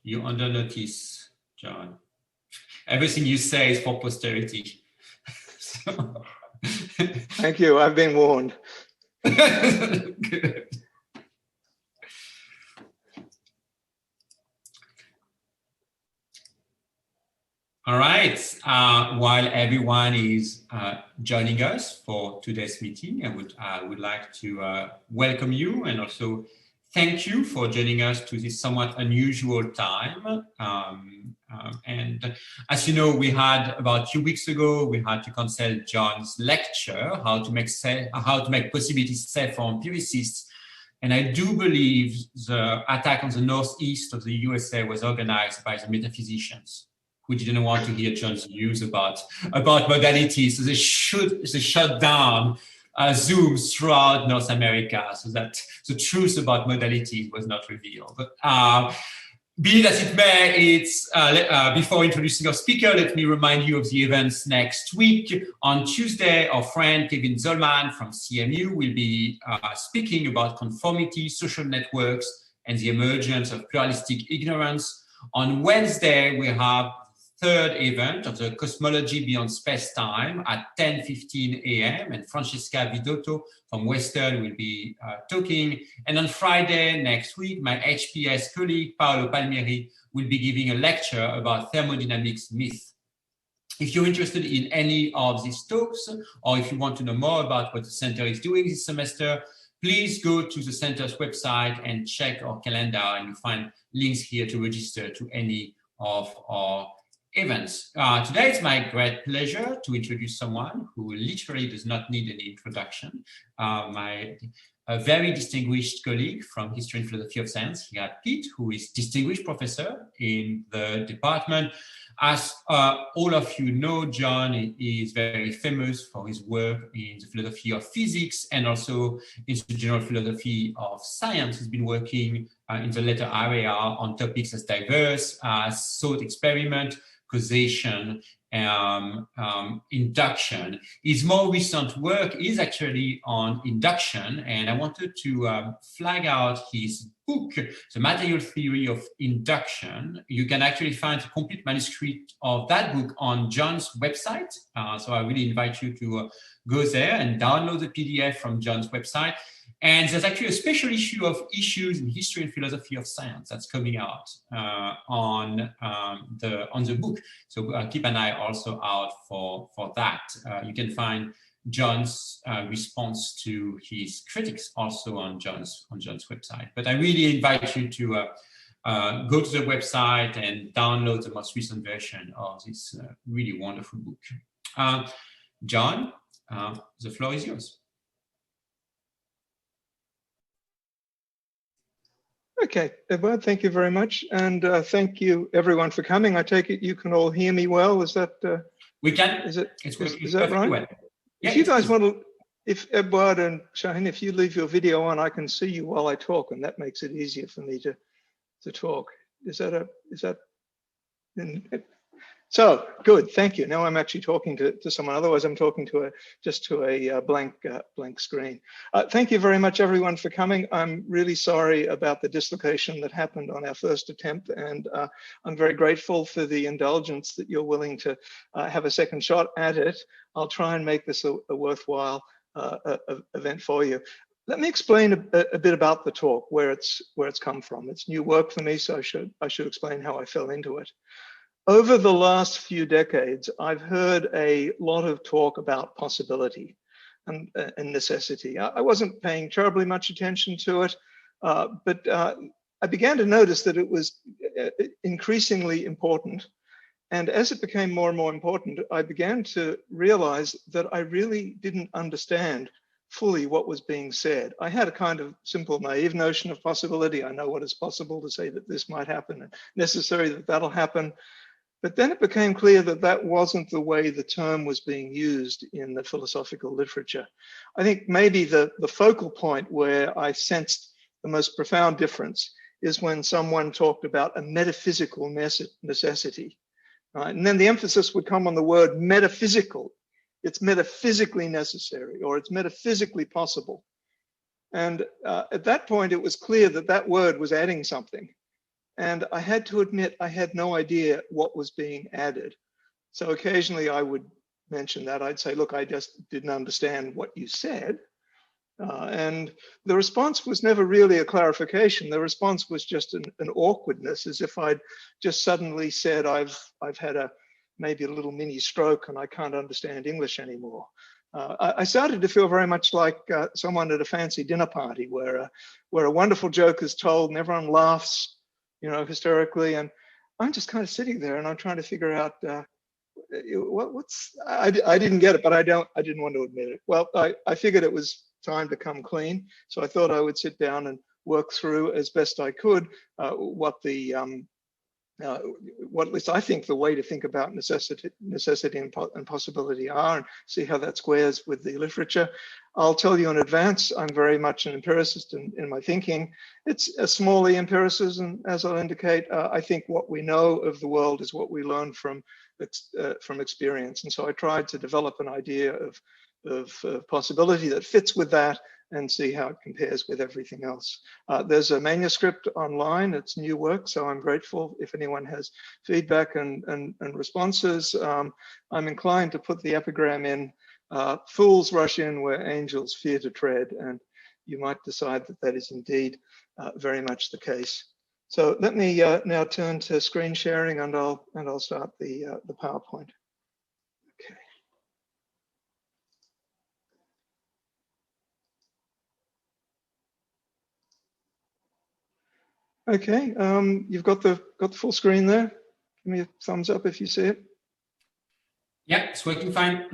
You're under notice, John. Everything you say is for posterity. So. Thank you. I've been warned. Good. All right. While everyone is joining us for today's meeting, I would like to welcome you and also thank you for joining us to this somewhat unusual time. And as you know, we had about 2 weeks ago, we had to cancel John's lecture, how to make possibilities safe for empiricists. And I do believe the attack on the northeast of the USA was organized by the metaphysicians, who didn't want to hear John's views about modalities. So they shut down Zoom throughout North America so that the truth about modalities was not revealed. Be it as it may, before introducing our speaker, let me remind you of the events next week. On Tuesday, our friend Kevin Zollman from CMU will be speaking about conformity, social networks, and the emergence of pluralistic ignorance. On Wednesday, we have third event of the Cosmology Beyond Space-Time at 10:15 a.m. and Francesca Vidotto from Western will be talking. And on Friday next week, my HPS colleague Paolo Palmieri will be giving a lecture about thermodynamics myth. If you're interested in any of these talks, or if you want to know more about what the center is doing this semester, please go to the center's website and check our calendar, and you'll find links here to register to any of our events. Today it's my great pleasure to introduce someone who literally does not need any introduction. A very distinguished colleague from History and Philosophy of Science, Pete, who is distinguished professor in the department. As all of you know, John is very famous for his work in the philosophy of physics and also in the general philosophy of science. He's been working in the latter area on topics as diverse as thought experiment, causation, induction. His more recent work is actually on induction, and I wanted to flag out his book, The Material Theory of Induction. You can actually find a complete manuscript of that book on John's website, so I really invite you to go there and download the PDF from John's website. And there's actually a special issue of Issues in History and Philosophy of Science that's coming out on the book. So keep an eye also out for that. You can find John's response to his critics also on John's website. But I really invite you to go to the website and download the most recent version of this really wonderful book. John, the floor is yours. Okay, Edward, thank you very much. And thank you everyone for coming. I take it you can all hear me well. Is that? We can. Is that right? Well. Yeah, if you guys want to, if Edward and Shaheen, if you leave your video on, I can see you while I talk, and that makes it easier for me to talk. So good, thank you. Now I'm actually talking to someone. Otherwise, I'm talking to a blank screen. Thank you very much, everyone, for coming. I'm really sorry about the dislocation that happened on our first attempt, and I'm very grateful for the indulgence that you're willing to have a second shot at it. I'll try and make this a worthwhile event for you. Let me explain a bit about the talk, where it's come from. It's new work for me, so I should explain how I fell into it. Over the last few decades, I've heard a lot of talk about possibility and necessity. I wasn't paying terribly much attention to it, but I began to notice that it was increasingly important. And as it became more and more important, I began to realize that I really didn't understand fully what was being said. I had a kind of simple, naive notion of possibility. I know what is possible to say that this might happen and necessary that that'll happen. But then it became clear that that wasn't the way the term was being used in the philosophical literature. I think maybe the focal point where I sensed the most profound difference is when someone talked about a metaphysical necessity. Right? And then the emphasis would come on the word metaphysical. It's metaphysically necessary, or it's metaphysically possible. And at that point, it was clear that that word was adding something. And I had to admit, I had no idea what was being added. So occasionally I would mention that. I'd say, look, I just didn't understand what you said. And the response was never really a clarification. The response was just an awkwardness, as if I'd just suddenly said, I've had maybe a little mini stroke and I can't understand English anymore. I started to feel very much like someone at a fancy dinner party where a wonderful joke is told and everyone laughs, hysterically. And I'm just kind of sitting there and I'm trying to figure out I didn't get it, but I didn't want to admit it. Well, I figured it was time to come clean. So I thought I would sit down and work through as best I could what at least I think the way to think about necessity and possibility are, and see how that squares with the literature. I'll tell you in advance, I'm very much an empiricist in my thinking. It's a small e empiricism, as I'll indicate. I think what we know of the world is what we learn from experience. And so I tried to develop an idea of possibility that fits with that and see how it compares with everything else. There's a manuscript online, it's new work, so I'm grateful if anyone has feedback and responses. I'm inclined to put the epigram in, fools rush in where angels fear to tread, and you might decide that that is indeed very much the case. So let me now turn to screen sharing and I'll start the PowerPoint. Okay. Okay, you've got the full screen there. Give me a thumbs up if you see it. Yeah, it's working fine.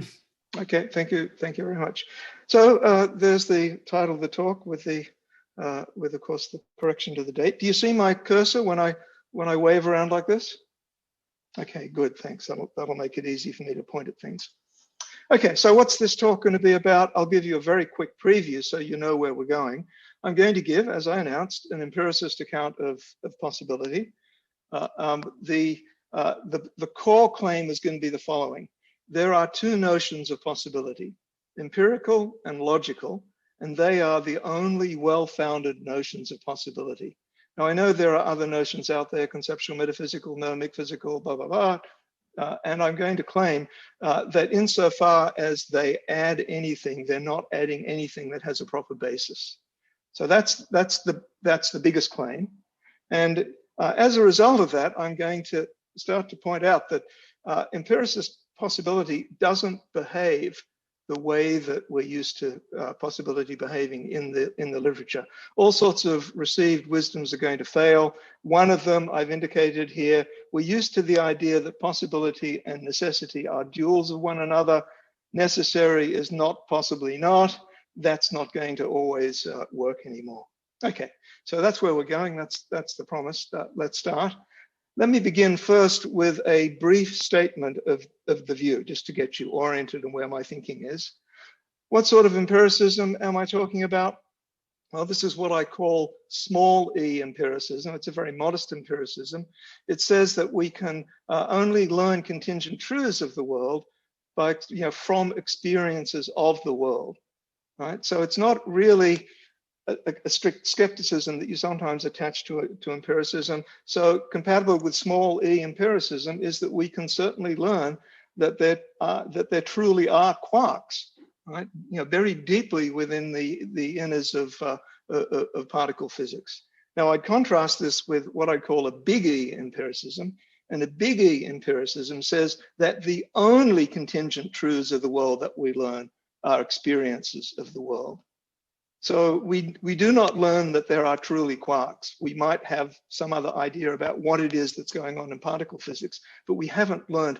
Okay, thank you very much. So there's the title of the talk with of course the correction to the date. Do you see my cursor when I wave around like this? Okay, good, thanks. That'll make it easy for me to point at things. Okay, so what's this talk going to be about? I'll give you a very quick preview so you know where we're going. I'm going to give, as I announced, an empiricist account of possibility. The core claim is going to be the following. There are two notions of possibility, empirical and logical, and they are the only well-founded notions of possibility. Now, I know there are other notions out there, conceptual, metaphysical, nomic, physical, blah, blah, blah. And I'm going to claim that insofar as they add anything, they're not adding anything that has a proper basis. So that's the biggest claim. And as a result of that, I'm going to start to point out that empiricist possibility doesn't behave the way that we're used to possibility behaving in the literature. All sorts of received wisdoms are going to fail. One of them I've indicated here, we're used to the idea that possibility and necessity are duals of one another. Necessary is not possibly not. That's not going to always work anymore. Okay, so that's where we're going. That's the promise. Let's start. Let me begin first with a brief statement of the view, just to get you oriented on where my thinking is. What sort of empiricism am I talking about? Well, this is what I call small e empiricism. It's a very modest empiricism. It says that we can only learn contingent truths of the world by, from experiences of the world, right? So it's not really a strict skepticism that you sometimes attach to empiricism. So compatible with small e empiricism is that we can certainly learn that there truly are quarks, right? Very deeply within the inners of particle physics. Now I'd contrast this with what I call a big E empiricism, and a big E empiricism says that the only contingent truths of the world that we learn are experiences of the world. So we do not learn that there are truly quarks. We might have some other idea about what it is that's going on in particle physics, but we haven't learned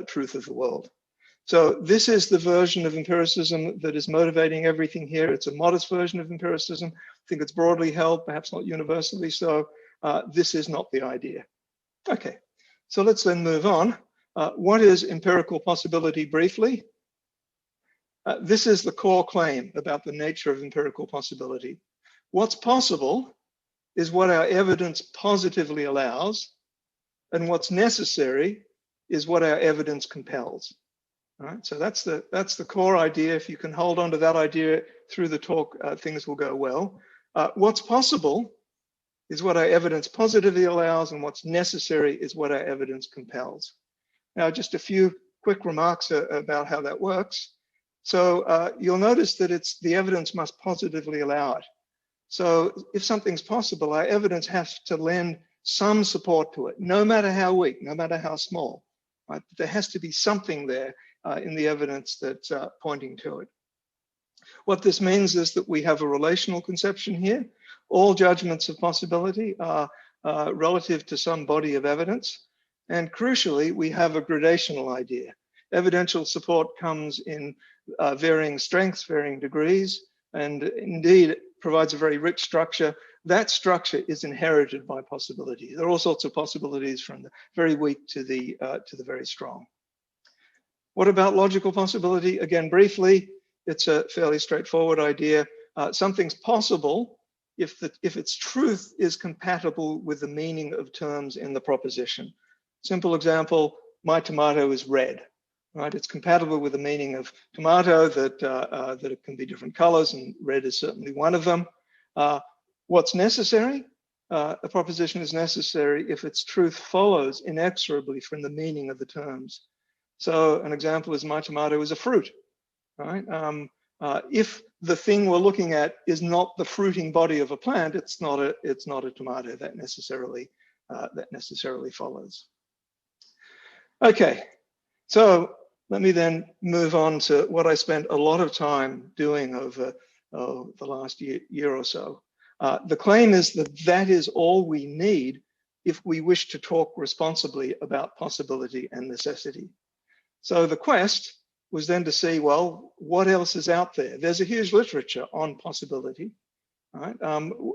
truth of the world. So this is the version of empiricism that is motivating everything here. It's a modest version of empiricism. I think it's broadly held, perhaps not universally so. This is not the idea. Okay, so let's then move on. What is empirical possibility briefly? This is the core claim about the nature of empirical possibility. What's possible is what our evidence positively allows, and what's necessary is what our evidence compels. All right, so that's the core idea. If you can hold on to that idea through the talk, things will go well. What's possible is what our evidence positively allows, and what's necessary is what our evidence compels. Now, just a few quick remarks about how that works. So you'll notice that the evidence must positively allow it. So if something's possible, our evidence has to lend some support to it, no matter how weak, no matter how small. Right? There has to be something there in the evidence that's pointing to it. What this means is that we have a relational conception here. All judgments of possibility are relative to some body of evidence. And crucially, we have a gradational idea. Evidential support comes in varying strengths, varying degrees, and indeed it provides a very rich structure. That structure is inherited by possibility. There are all sorts of possibilities from the very weak to the very strong. What about logical possibility? Again, briefly, it's a fairly straightforward idea. Something's possible if its truth is compatible with the meaning of terms in the proposition. Simple example, my tomato is red. Right? It's compatible with the meaning of tomato that it can be different colors, and red is certainly one of them. What's necessary? A proposition is necessary if its truth follows inexorably from the meaning of the terms. So an example is my tomato is a fruit. Right? If the thing we're looking at is not the fruiting body of a plant, it's not a tomato. That necessarily follows. Okay, so let me then move on to what I spent a lot of time doing over the last year or so. The claim is that is all we need if we wish to talk responsibly about possibility and necessity. So the quest was then to see, well, what else is out there? There's a huge literature on possibility. Right?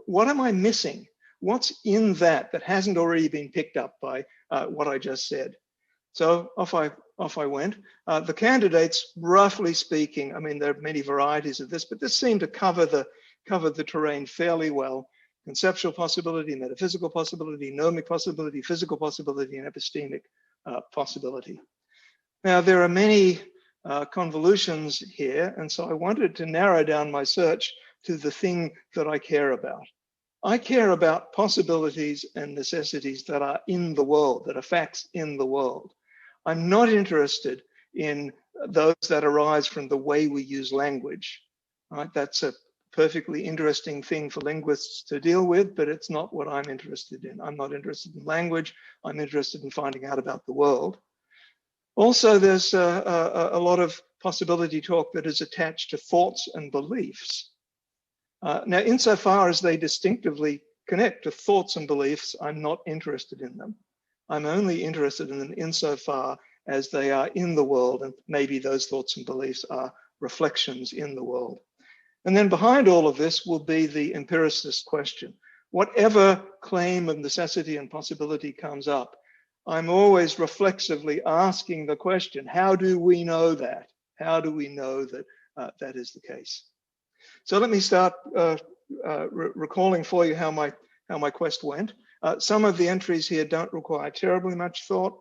What am I missing? What's in that hasn't already been picked up by what I just said? So off I went. The candidates, roughly speaking, I mean, there are many varieties of this, but this seemed to cover the terrain fairly well. Conceptual possibility, metaphysical possibility, nomic possibility, physical possibility, and epistemic possibility. Now, there are many convolutions here, and so I wanted to narrow down my search to the thing that I care about. I care about possibilities and necessities that are in the world, that are facts in the world. I'm not interested in those that arise from the way we use language. Right? That's a perfectly interesting thing for linguists to deal with, but it's not what I'm interested in. I'm not interested in language. I'm interested in finding out about the world. Also, there's a lot of possibility talk that is attached to thoughts and beliefs. Now, insofar as they distinctively connect to thoughts and beliefs, I'm not interested in them. I'm only interested in them insofar as they are in the world, and maybe those thoughts and beliefs are reflections in the world. And then behind all of this will be the empiricist question. Whatever claim of necessity and possibility comes up, I'm always reflexively asking the question, how do we know that? How do we know that that is the case? So let me start recalling for you how my quest went. Some of the entries here don't require terribly much thought.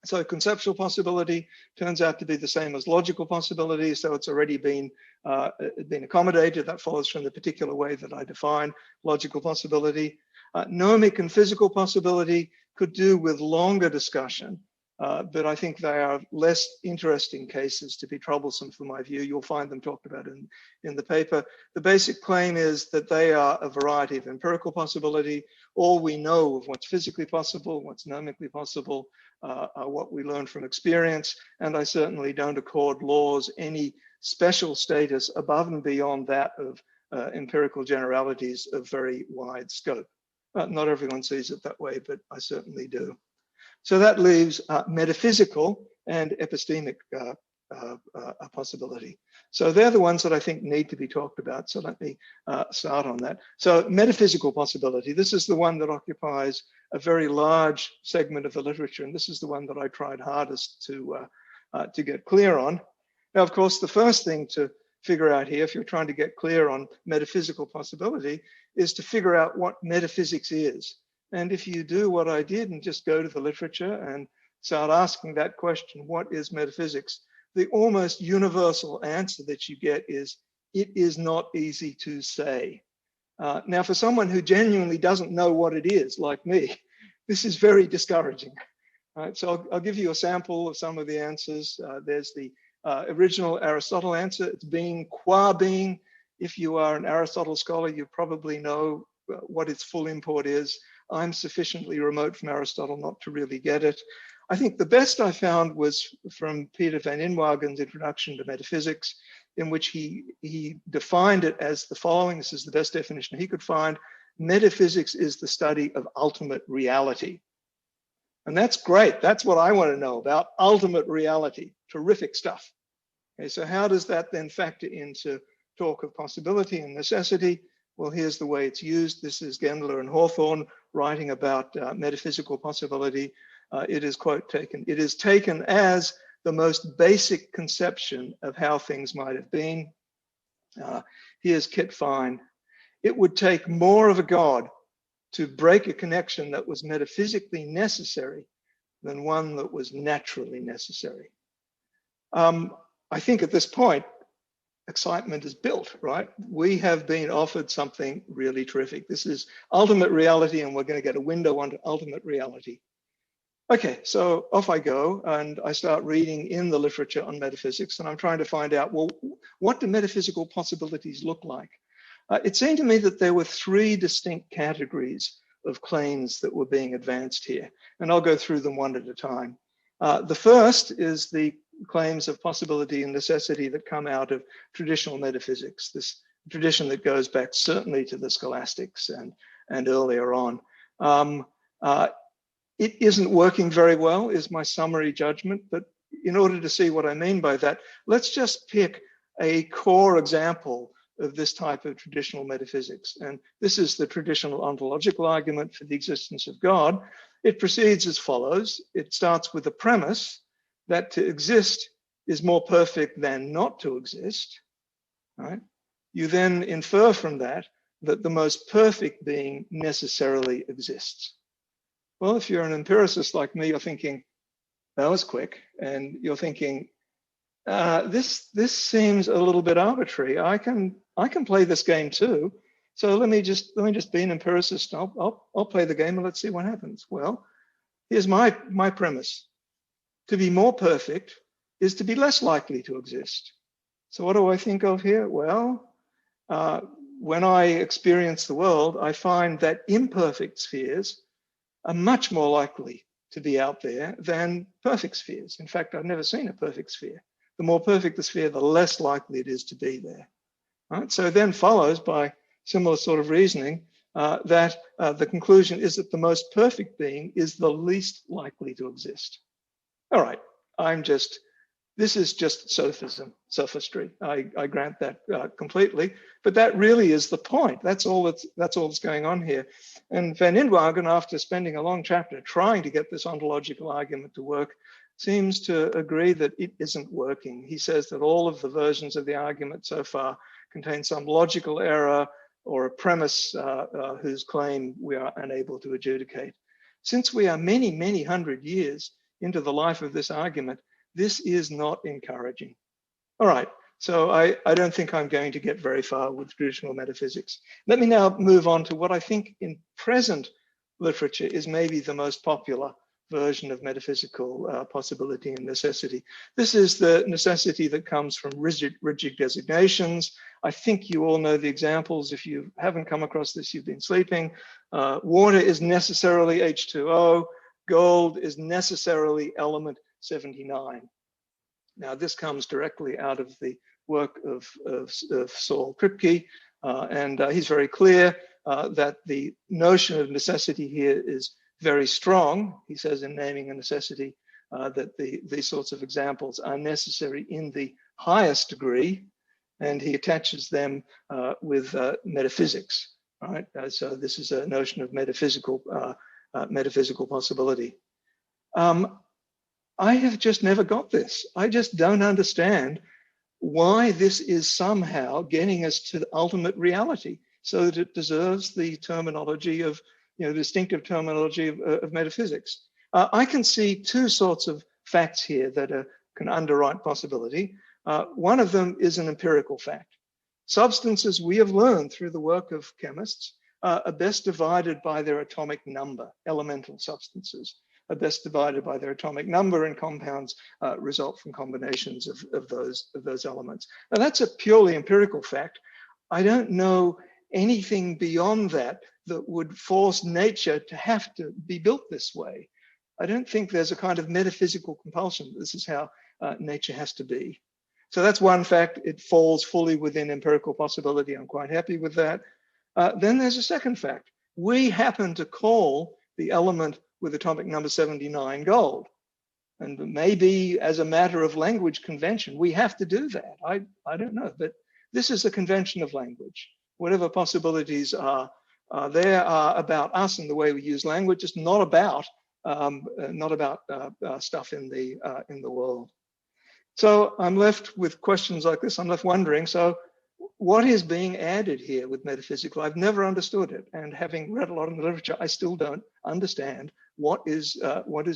So conceptual possibility turns out to be the same as logical possibility, so it's already been accommodated. That follows from the particular way that I define logical possibility. Nomic and physical possibility could do with longer discussion, but I think they are less interesting cases to be troublesome for my view. You'll find them talked about in the paper. The basic claim is that they are a variety of empirical possibility. All we know of what's physically possible, what's nomically possible, are what we learn from experience. And I certainly don't accord laws any special status above and beyond that of empirical generalities of very wide scope. Not everyone sees it that way, but I certainly do. So that leaves metaphysical and epistemic possibility. So they're the ones that I think need to be talked about. So let me start on that. So metaphysical possibility, this is the one that occupies a very large segment of the literature. And this is the one that I tried hardest to get clear on. Now, of course, the first thing to figure out here, if you're trying to get clear on metaphysical possibility, is to figure out what metaphysics is. And if you do what I did and just go to the literature and start asking that question, what is metaphysics? The almost universal answer that you get is, it is not easy to say. Now, for someone who genuinely doesn't know what it is, like me, this is very discouraging. Right, so I'll give you a sample of some of the answers. There's the original Aristotle answer. It's being qua being. If you are an Aristotle scholar, you probably know what its full import is. I'm sufficiently remote from Aristotle not to really get it. I think the best I found was from Peter van Inwagen's Introduction to Metaphysics, in which he defined it as the following. This is the best definition he could find. Metaphysics is the study of ultimate reality. And that's great. That's what I want to know about, ultimate reality. Terrific stuff. Okay, so how does that then factor into talk of possibility and necessity? Well, here's the way it's used. This is Gendler and Hawthorne writing about metaphysical possibility. It is, quote, taken. It is taken as the most basic conception of how things might have been. Here's Kit Fine. It would take more of a God to break a connection that was metaphysically necessary than one that was naturally necessary. I think at this point, excitement is built, right? We have been offered something really terrific. This is ultimate reality, and we're going to get a window onto ultimate reality. Okay, so off I go, and I start reading in the literature on metaphysics, and I'm trying to find out, well, what do metaphysical possibilities look like? It seemed to me that there were three distinct categories of claims that were being advanced here, and I'll go through them one at a time. The first is the claims of possibility and necessity that come out of traditional metaphysics, this tradition that goes back certainly to the scholastics and earlier on. It isn't working very well, is my summary judgment, but in order to see what I mean by that, let's just pick a core example of this type of traditional metaphysics. And this is the traditional ontological argument for the existence of God. It proceeds as follows. It starts with the premise that to exist is more perfect than not to exist, right? You then infer from that that the most perfect being necessarily exists. Well, if you're an empiricist like me, you're thinking, that was quick. And you're thinking, this seems a little bit arbitrary. I can play this game too. So let me just be an empiricist. I'll play the game and let's see what happens. Well, here's my premise. To be more perfect is to be less likely to exist. So what do I think of here? Well, when I experience the world, I find that imperfect spheres are much more likely to be out there than perfect spheres. In fact, I've never seen a perfect sphere. The more perfect the sphere, the less likely it is to be there. Right? So then follows by similar sort of reasoning that the conclusion is that the most perfect being is the least likely to exist. All right, this is just sophism, sophistry. I grant that completely, but that really is the point. That's all that's going on here. And Van Inwagen, after spending a long chapter trying to get this ontological argument to work, seems to agree that it isn't working. He says that all of the versions of the argument so far contain some logical error or a premise whose claim we are unable to adjudicate. Since we are many, many hundred years into the life of this argument, this is not encouraging. All right, so I don't think I'm going to get very far with traditional metaphysics. Let me now move on to what I think in present literature is maybe the most popular version of metaphysical possibility and necessity. This is the necessity that comes from rigid designations. I think you all know the examples. If you haven't come across this, you've been sleeping. Water is necessarily H2O. Gold is necessarily element 79. Now, this comes directly out of the work of Saul Kripke, and he's very clear that the notion of necessity here is very strong. He says in naming a necessity that these sorts of examples are necessary in the highest degree, and he attaches them with metaphysics. Right? So this is a notion of metaphysical possibility. I have just never got this. I just don't understand why this is somehow getting us to the ultimate reality so that it deserves the terminology of, distinctive terminology of metaphysics. I can see two sorts of facts here that can underwrite possibility. One of them is an empirical fact. Substances, we have learned through the work of chemists, are best divided by their atomic number. Elemental substances are best divided by their atomic number, and compounds result from combinations of those elements. Now, that's a purely empirical fact. I don't know anything beyond that that would force nature to have to be built this way. I don't think there's a kind of metaphysical compulsion. This is how nature has to be. So that's one fact. It falls fully within empirical possibility. I'm quite happy with that. Then there's a second fact. We happen to call the element with atomic number 79 gold. And maybe as a matter of language convention, we have to do that. I don't know, but this is a convention of language. Whatever possibilities are there are about us and the way we use language. It's not about stuff in the world. So I'm left with questions like this. I'm left wondering, so what is being added here with metaphysical? I've never understood it. And having read a lot in the literature, I still don't understand what is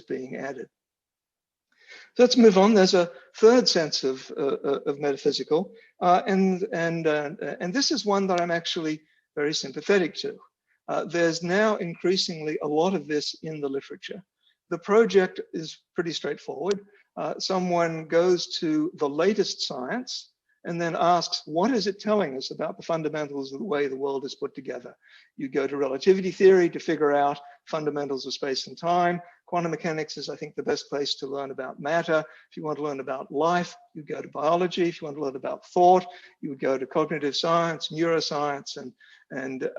being added. So let's move on. There's a third sense of metaphysical, and this is one that I'm actually very sympathetic to. There's now increasingly a lot of this in the literature. The project is pretty straightforward. Someone goes to the latest science and then asks, what is it telling us about the fundamentals of the way the world is put together? You go to relativity theory to figure out fundamentals of space and time. Quantum mechanics is, I think, the best place to learn about matter. If you want to learn about life, you go to biology. If you want to learn about thought, you would go to cognitive science, neuroscience, and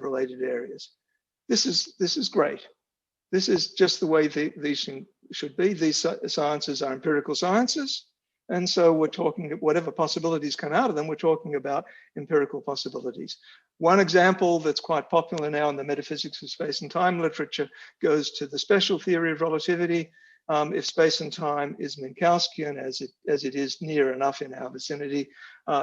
related areas. This is great. This is just the way these should be. These sciences are empirical sciences. And so we're talking, whatever possibilities come out of them, we're talking about empirical possibilities. One example that's quite popular now in the metaphysics of space and time literature goes to the special theory of relativity. If space and time is Minkowskian, as it is near enough in our vicinity,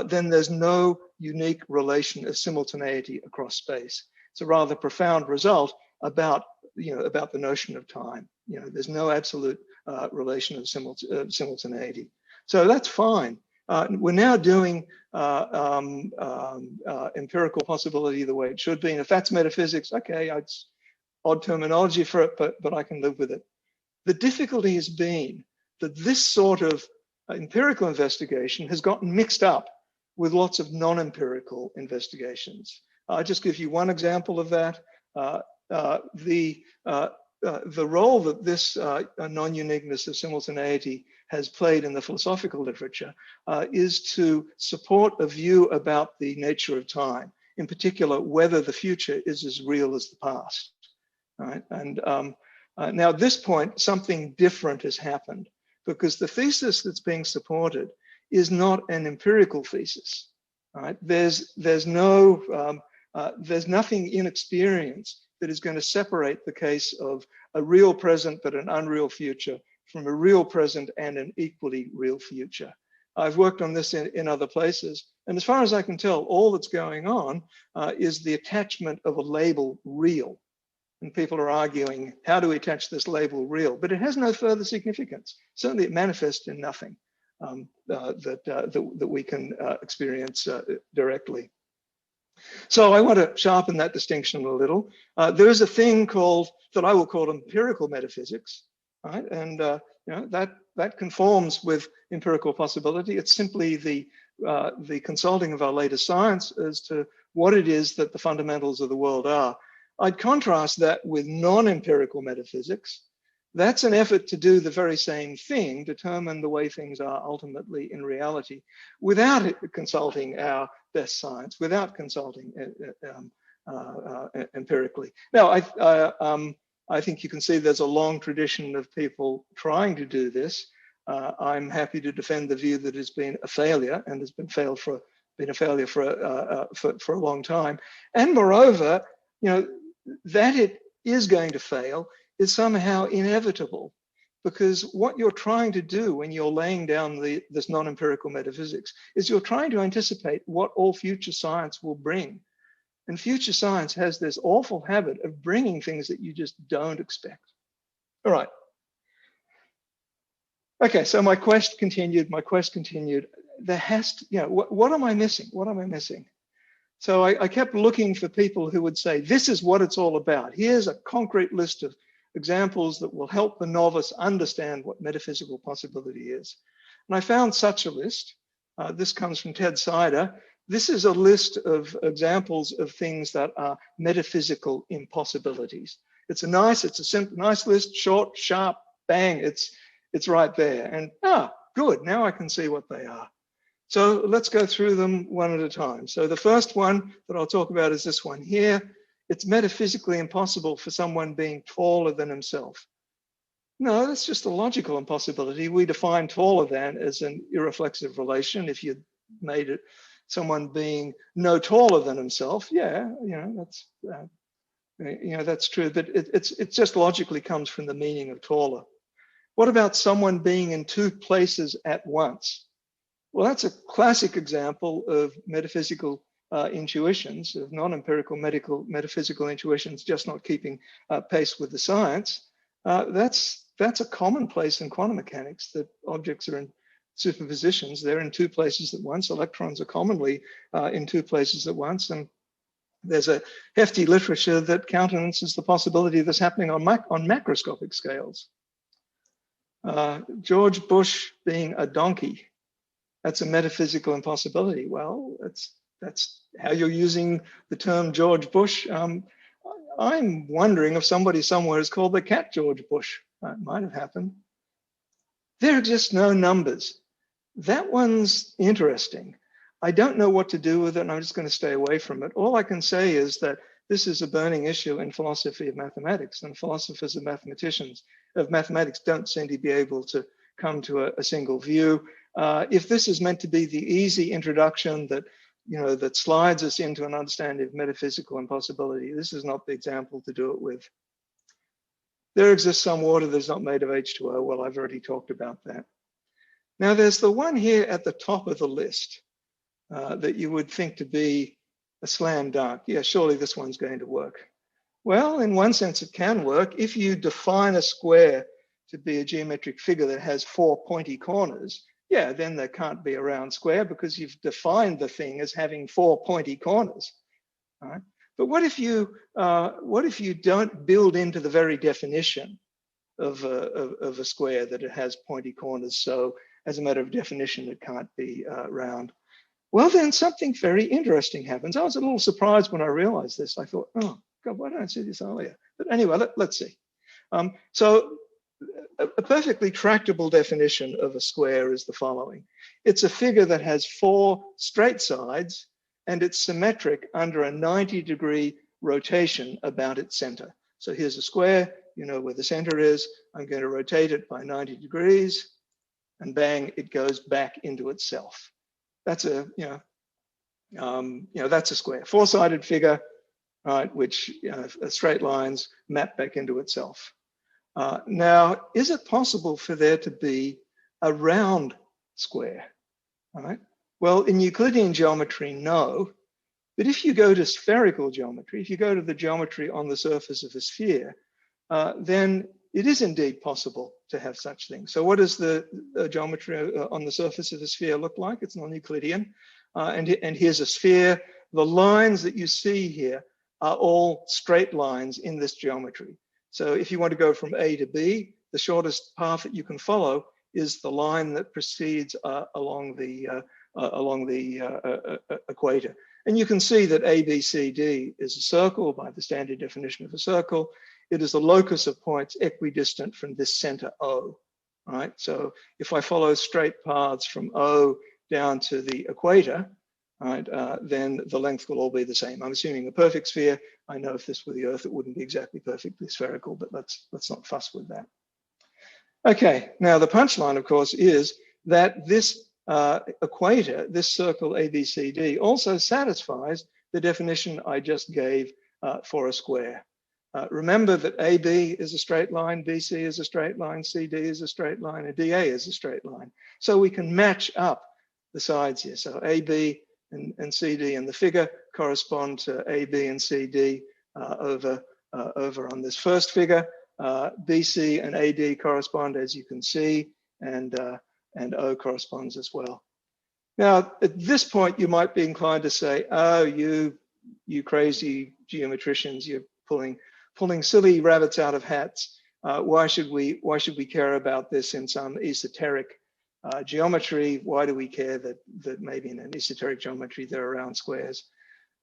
then there's no unique relation of simultaneity across space. It's a rather profound result about the notion of time. There's no absolute relation of simultaneity. So that's fine. We're now doing empirical possibility the way it should be. And if that's metaphysics, okay, it's odd terminology for it, but I can live with it. The difficulty has been that this sort of empirical investigation has gotten mixed up with lots of non-empirical investigations. I'll just give you one example of that. The role that this non-uniqueness of simultaneity has played in the philosophical literature is to support a view about the nature of time, in particular, whether the future is as real as the past. Right? And now at this point, something different has happened, because the thesis that's being supported is not an empirical thesis. Right? There's nothing in experience that is going to separate the case of a real present but an unreal future from a real present and an equally real future. I've worked on this in other places, and as far as I can tell, all that's going on is the attachment of a label real. And people are arguing, how do we attach this label real? But it has no further significance. Certainly it manifests in nothing that we can experience directly. So I want to sharpen that distinction a little. There is a thing that I will call empirical metaphysics, right? And that conforms with empirical possibility. It's simply the consulting of our latest science as to what it is that the fundamentals of the world are. I'd contrast that with non-empirical metaphysics. That's an effort to do the very same thing, determine the way things are ultimately in reality, without consulting our best science, without consulting empirically. Now, I think you can see there's a long tradition of people trying to do this. I'm happy to defend the view that it's been a failure and has been a failure for a long time. And moreover, that it is going to fail is somehow inevitable, because what you're trying to do when you're laying down this non-empirical metaphysics is you're trying to anticipate what all future science will bring. And future science has this awful habit of bringing things that you just don't expect. All right. Okay, so my quest continued. there has to, what am I missing? What am I missing? So I kept looking for people who would say, this is what it's all about. Here's a concrete list of examples that will help the novice understand what metaphysical possibility is. And I found such a list. This comes from Ted Sider. This is a list of examples of things that are metaphysical impossibilities. It's a nice list, short, sharp, bang, it's right there. And good, now I can see what they are. So let's go through them one at a time. So the first one that I'll talk about is this one here. It's metaphysically impossible for someone being taller than himself. No, that's just a logical impossibility. We define taller than as an irreflexive relation. If you made it someone being no taller than himself, that's that's true. But it just logically comes from the meaning of taller. What about someone being in two places at once? Well, that's a classic example of metaphysical intuitions, of non-empirical metaphysical intuitions, just not keeping pace with the science. That's a commonplace in quantum mechanics, that objects are in superpositions. They're in two places at once. Electrons are commonly in two places at once. And there's a hefty literature that countenances the possibility of this happening on macroscopic scales. George Bush being a donkey, that's a metaphysical impossibility. Well, that's how you're using the term George Bush. I'm wondering if somebody somewhere has called the cat George Bush. That might have happened. There exist no numbers. That one's interesting. I don't know what to do with it, and I'm just going to stay away from it. All I can say is that this is a burning issue in philosophy of mathematics, and philosophers and mathematicians of mathematics don't seem to be able to come to a single view. If this is meant to be the easy introduction that that slides us into an understanding of metaphysical impossibility, this is not the example to do it with. There exists some water that's not made of H2O. Well, I've already talked about that. Now, there's the one here at the top of the list that you would think to be a slam dunk. Yeah, surely this one's going to work. Well, in one sense, it can work. If you define a square to be a geometric figure that has four pointy corners, yeah, then there can't be a round square because you've defined the thing as having four pointy corners. All right? But what if you don't build into the very definition of a square that it has pointy corners? So as a matter of definition, it can't be round. Well, then something very interesting happens. I was a little surprised when I realized this. I thought, oh God, why didn't I see this earlier? But anyway, let's see. So a perfectly tractable definition of a square is the following. It's a figure that has four straight sides and it's symmetric under a 90-degree rotation about its center. So here's a square, you know where the center is. I'm going to rotate it by 90 degrees and bang, it goes back into itself. That's a, that's a square. Four-sided figure, right, which straight lines map back into itself. Now, is it possible for there to be a round square? All right. Well, in Euclidean geometry, no. But if you go to spherical geometry, if you go to the geometry on the surface of a sphere, then it is indeed possible to have such things. So what does the geometry on the surface of a sphere look like? It's non-Euclidean. And here's a sphere. The lines that you see here are all straight lines in this geometry. So if you want to go from A to B, the shortest path that you can follow is the line that proceeds along the equator. And you can see that ABCD is a circle by the standard definition of a circle. It is the locus of points equidistant from this center O, right? So if I follow straight paths from O down to the equator, right, then the length will all be the same. I'm assuming a perfect sphere. I know if this were the Earth, it wouldn't be exactly perfectly spherical, but let's not fuss with that. Okay, now the punchline, of course, is that this equator, this circle ABCD, also satisfies the definition I just gave for a square. Remember that AB is a straight line, BC is a straight line, CD is a straight line, and DA is a straight line. So we can match up the sides here. So AB and CD in the figure correspond to AB and CD over on this first figure. BC and AD correspond, as you can see, and O corresponds as well. Now, at this point, you might be inclined to say, "Oh, you crazy geometricians, you're pulling silly rabbits out of hats. Why should we care about this in some esoteric geometry? Why do we care that maybe in an esoteric geometry there are round squares?"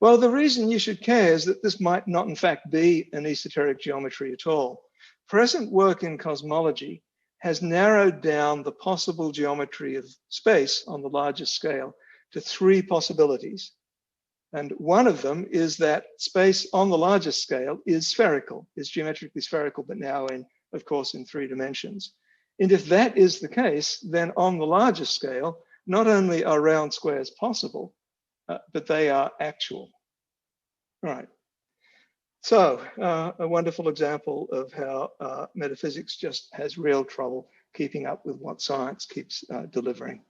Well, the reason you should care is that this might not, in fact, be an esoteric geometry at all. Present work in cosmology has narrowed down the possible geometry of space on the largest scale to 3 possibilities. And one of them is that space on the largest scale is spherical, is geometrically spherical, but now of course, in 3 dimensions. And if that is the case, then on the largest scale, not only are round squares possible, but they are actual. All right. So a wonderful example of how metaphysics just has real trouble keeping up with what science keeps delivering.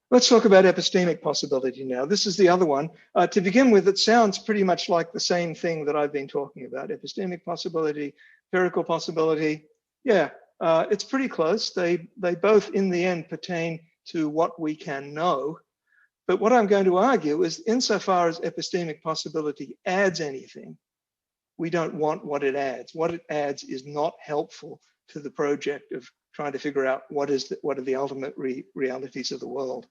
Let's talk about epistemic possibility now. This is the other one. To begin with, it sounds pretty much like the same thing that I've been talking about. Epistemic possibility, empirical possibility. Yeah, it's pretty close. They both in the end pertain to what we can know. But what I'm going to argue is insofar as epistemic possibility adds anything, we don't want what it adds. What it adds is not helpful to the project of trying to figure out what are the ultimate realities of the world.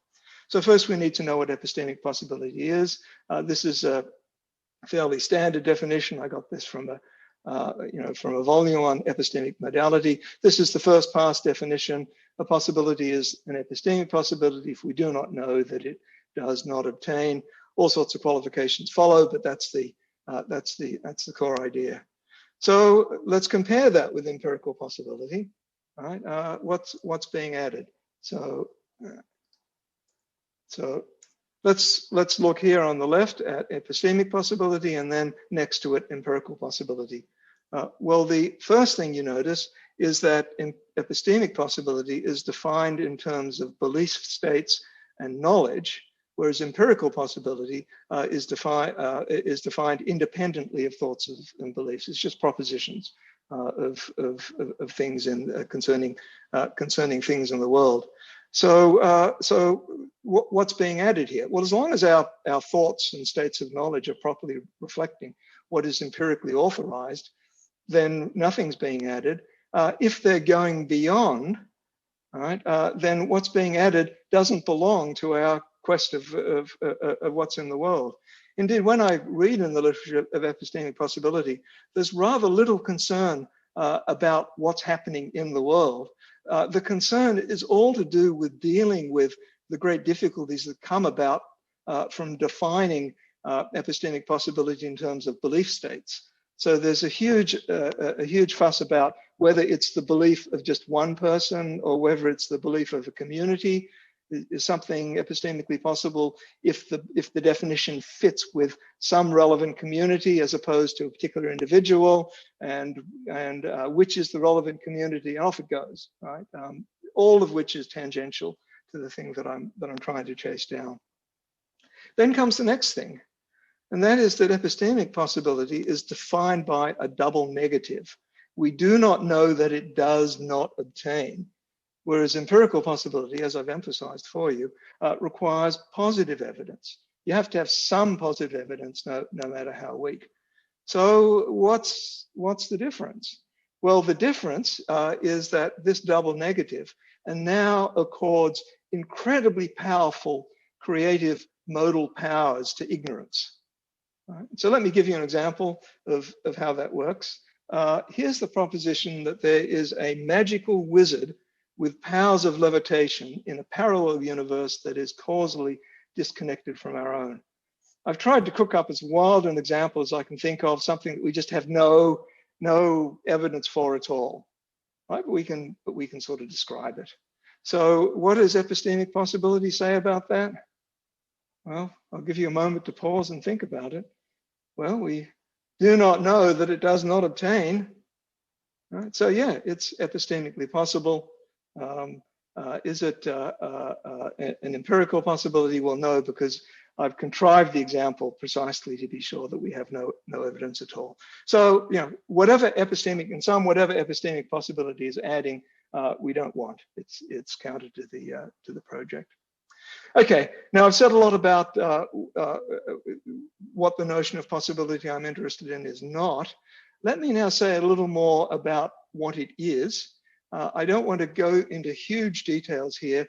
So first we need to know what epistemic possibility is. This is a fairly standard definition. I got this from a volume on epistemic modality. This is the first pass definition. A possibility is an epistemic possibility if we do not know that it does not obtain. All sorts of qualifications follow, but that's the core idea. So let's compare that with empirical possibility. All right, what's being added? So let's look here on the left at epistemic possibility, and then next to it empirical possibility. Well, the first thing you notice is that epistemic possibility is defined in terms of belief states and knowledge, whereas empirical possibility is defined independently of thoughts and beliefs. It's just propositions of things concerning things in the world. So what's being added here? Well, as long as our thoughts and states of knowledge are properly reflecting what is empirically authorized, then nothing's being added. If they're going beyond, all right, then what's being added doesn't belong to our quest of what's in the world. Indeed, when I read in the literature of epistemic possibility, there's rather little concern about what's happening in the world. The concern is all to do with dealing with the great difficulties that come about from defining epistemic possibility in terms of belief states. So there's a huge fuss about whether it's the belief of just one person or whether it's the belief of a community. Is something epistemically possible if the definition fits with some relevant community as opposed to a particular individual, and which is the relevant community, and off it goes, right? All of which is tangential to the thing that I'm trying to chase down. Then comes the next thing, and that is that epistemic possibility is defined by a double negative. We do not know that it does not obtain. Whereas empirical possibility, as I've emphasized for you, requires positive evidence. You have to have some positive evidence, no matter how weak. So what's the difference? Well, the difference is that this double negative and now accords incredibly powerful creative modal powers to ignorance. Right? So let me give you an example of how that works. Here's the proposition that there is a magical wizard with powers of levitation in a parallel universe that is causally disconnected from our own. I've tried to cook up as wild an example as I can think of, something that we just have no evidence for at all, right? But we can sort of describe it. So what does epistemic possibility say about that? Well, I'll give you a moment to pause and think about it. Well, we do not know that it does not obtain. Right? So yeah, it's epistemically possible. Is it an empirical possibility? Well, no, because I've contrived the example precisely to be sure that we have no evidence at all. So, whatever epistemic possibility is adding, we don't want. It's counter to the project. Okay, now I've said a lot about what the notion of possibility I'm interested in is not. Let me now say a little more about what it is. I don't want to go into huge details here.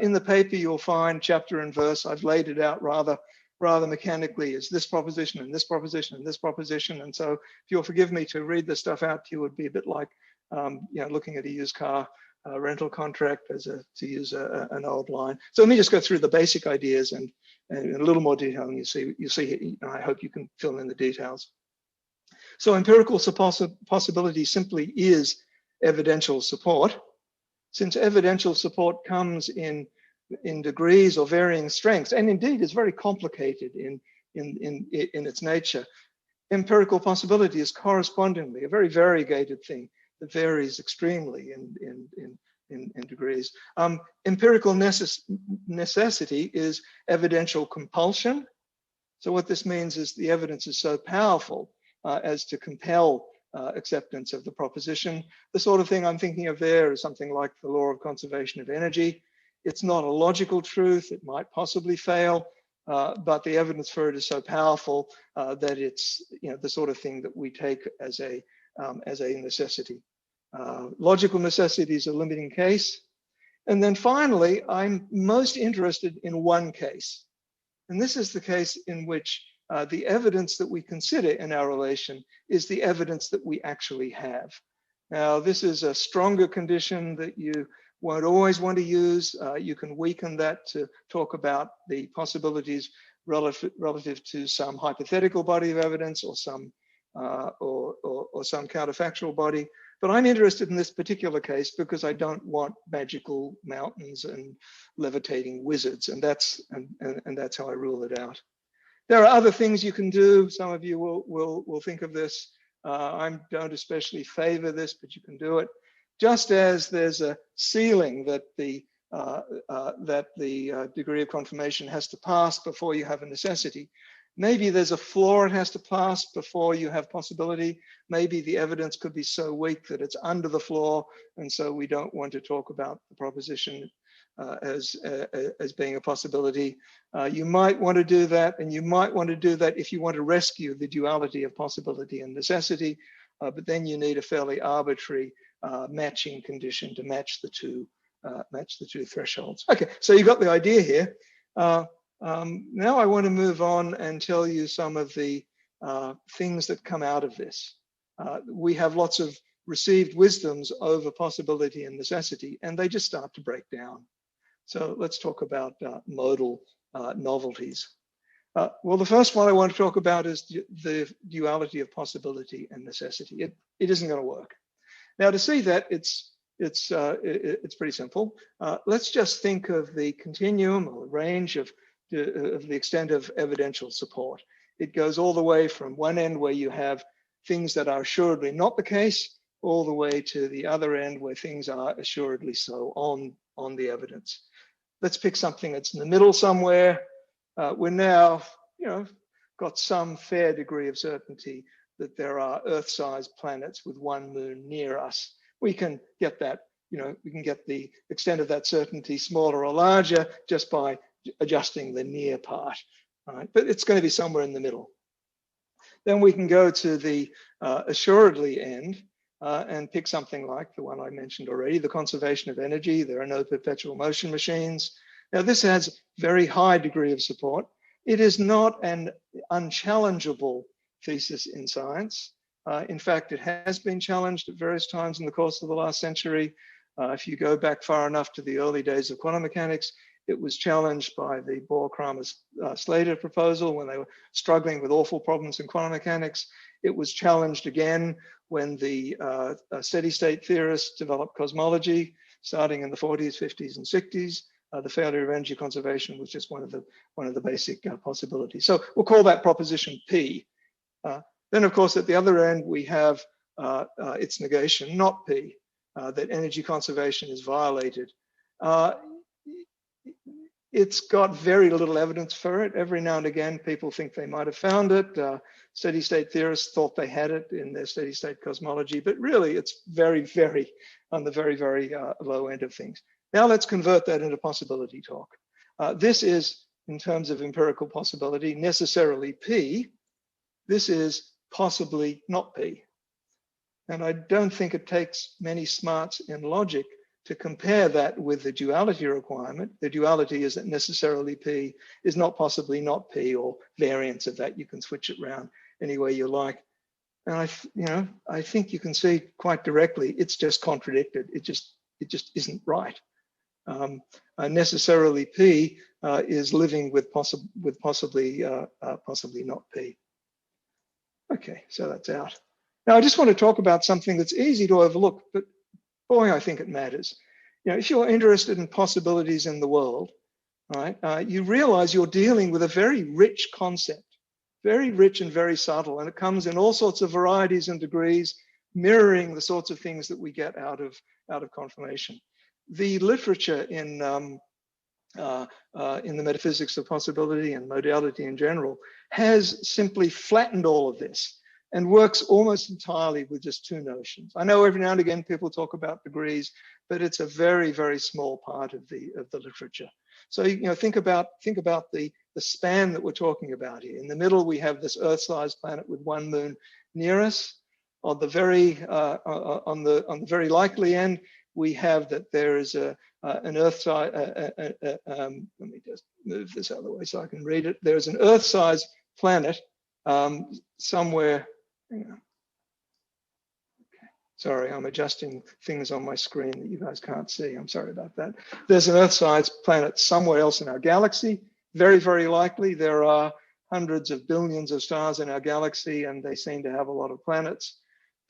In the paper, you'll find chapter and verse. I've laid it out rather mechanically as this proposition and this proposition and this proposition. And so if you'll forgive me to read this stuff out to you, would be a bit like looking at a used car rental contract to use an old line. So let me just go through the basic ideas and in a little more detail, and you see, I hope you can fill in the details. So empirical possibility simply is evidential support. Since evidential support comes in degrees or varying strengths, and indeed is very complicated in its nature, empirical possibility is correspondingly a very variegated thing that varies extremely in degrees. Empirical necessity is evidential compulsion. So what this means is the evidence is so powerful as to compel acceptance of the proposition. The sort of thing I'm thinking of there is something like the law of conservation of energy. It's not a logical truth. It might possibly fail, but the evidence for it is so powerful that it's the sort of thing that we take as a necessity. Logical necessity is a limiting case. And then finally, I'm most interested in one case. And this is the case in which the evidence that we consider in our relation is the evidence that we actually have. Now, this is a stronger condition that you won't always want to use. You can weaken that to talk about the possibilities relative to some hypothetical body of evidence or some counterfactual body. But I'm interested in this particular case because I don't want magical mountains and levitating wizards, and that's how I rule it out. There are other things you can do. Some of you will think of this. I don't especially favor this, but you can do it. Just as there's a ceiling that the degree of confirmation has to pass before you have a necessity, maybe there's a floor it has to pass before you have possibility. Maybe the evidence could be so weak that it's under the floor, and so we don't want to talk about the proposition as being a possibility. You might want to do that, and you might want to do that if you want to rescue the duality of possibility and necessity, but then you need a fairly arbitrary matching condition to match the two thresholds. Okay, so you got the idea here. Now I want to move on and tell you some of the things that come out of this. We have lots of received wisdoms over possibility and necessity, and they just start to break down. So let's talk about modal novelties. Well, the first one I want to talk about is the duality of possibility and necessity. It isn't going to work. Now, to see that, it's pretty simple. Let's just think of the continuum or range of the extent of evidential support. It goes all the way from one end where you have things that are assuredly not the case, all the way to the other end where things are assuredly so on the evidence. Let's pick something that's in the middle somewhere. We're now, got some fair degree of certainty that there are Earth-sized planets with one moon near us. We can get that, we can get the extent of that certainty smaller or larger just by adjusting the near part, right? But it's going to be somewhere in the middle. Then we can go to the assuredly end and pick something like the one I mentioned already, the conservation of energy. There are no perpetual motion machines. Now, this has very high degree of support. It is not an unchallengeable thesis in science. In fact, it has been challenged at various times in the course of the last century. If you go back far enough to the early days of quantum mechanics, it was challenged by the Bohr-Kramer-Slater proposal when they were struggling with awful problems in quantum mechanics. It was challenged again when the steady-state theorists developed cosmology, starting in the 40s, 50s, and 60s. The failure of energy conservation was just one of the basic possibilities. So we'll call that proposition P. Then, of course, at the other end, we have its negation, not P, that energy conservation is violated. It's got very little evidence for it. Every now and again, people think they might have found it. Steady-state theorists thought they had it in their steady-state cosmology, but really it's very, very on the very, very low end of things. Now let's convert that into possibility talk. This is, in terms of empirical possibility, necessarily P. This is possibly not P. And I don't think it takes many smarts in logic to compare that with the duality requirement. The duality is that necessarily P is not possibly not P, or variants of that. You can switch it around any way you like. And I think you can see quite directly, it's just contradicted. It just isn't right. Necessarily P is living with possibly not P. Okay, so that's out. Now I just want to talk about something that's easy to overlook, but boy, I think it matters. If you're interested in possibilities in the world, right, you realize you're dealing with a very rich concept, very rich and very subtle, and it comes in all sorts of varieties and degrees, mirroring the sorts of things that we get out of confirmation. The literature in the metaphysics of possibility and modality in general has simply flattened all of this and works almost entirely with just two notions. I know every now and again people talk about degrees, but it's a very, very small part of the literature. So think about the span that we're talking about here. In the middle, we have this Earth-sized planet with one moon near us. On the very likely end, we have that there is an Earth-sized. Let me just move this out of the way so I can read it. There is an Earth-sized planet somewhere. Hang on. Okay. Sorry, I'm adjusting things on my screen that you guys can't see. I'm sorry about that. There's an Earth-sized planet somewhere else in our galaxy. Very, very likely there are hundreds of billions of stars in our galaxy, and they seem to have a lot of planets.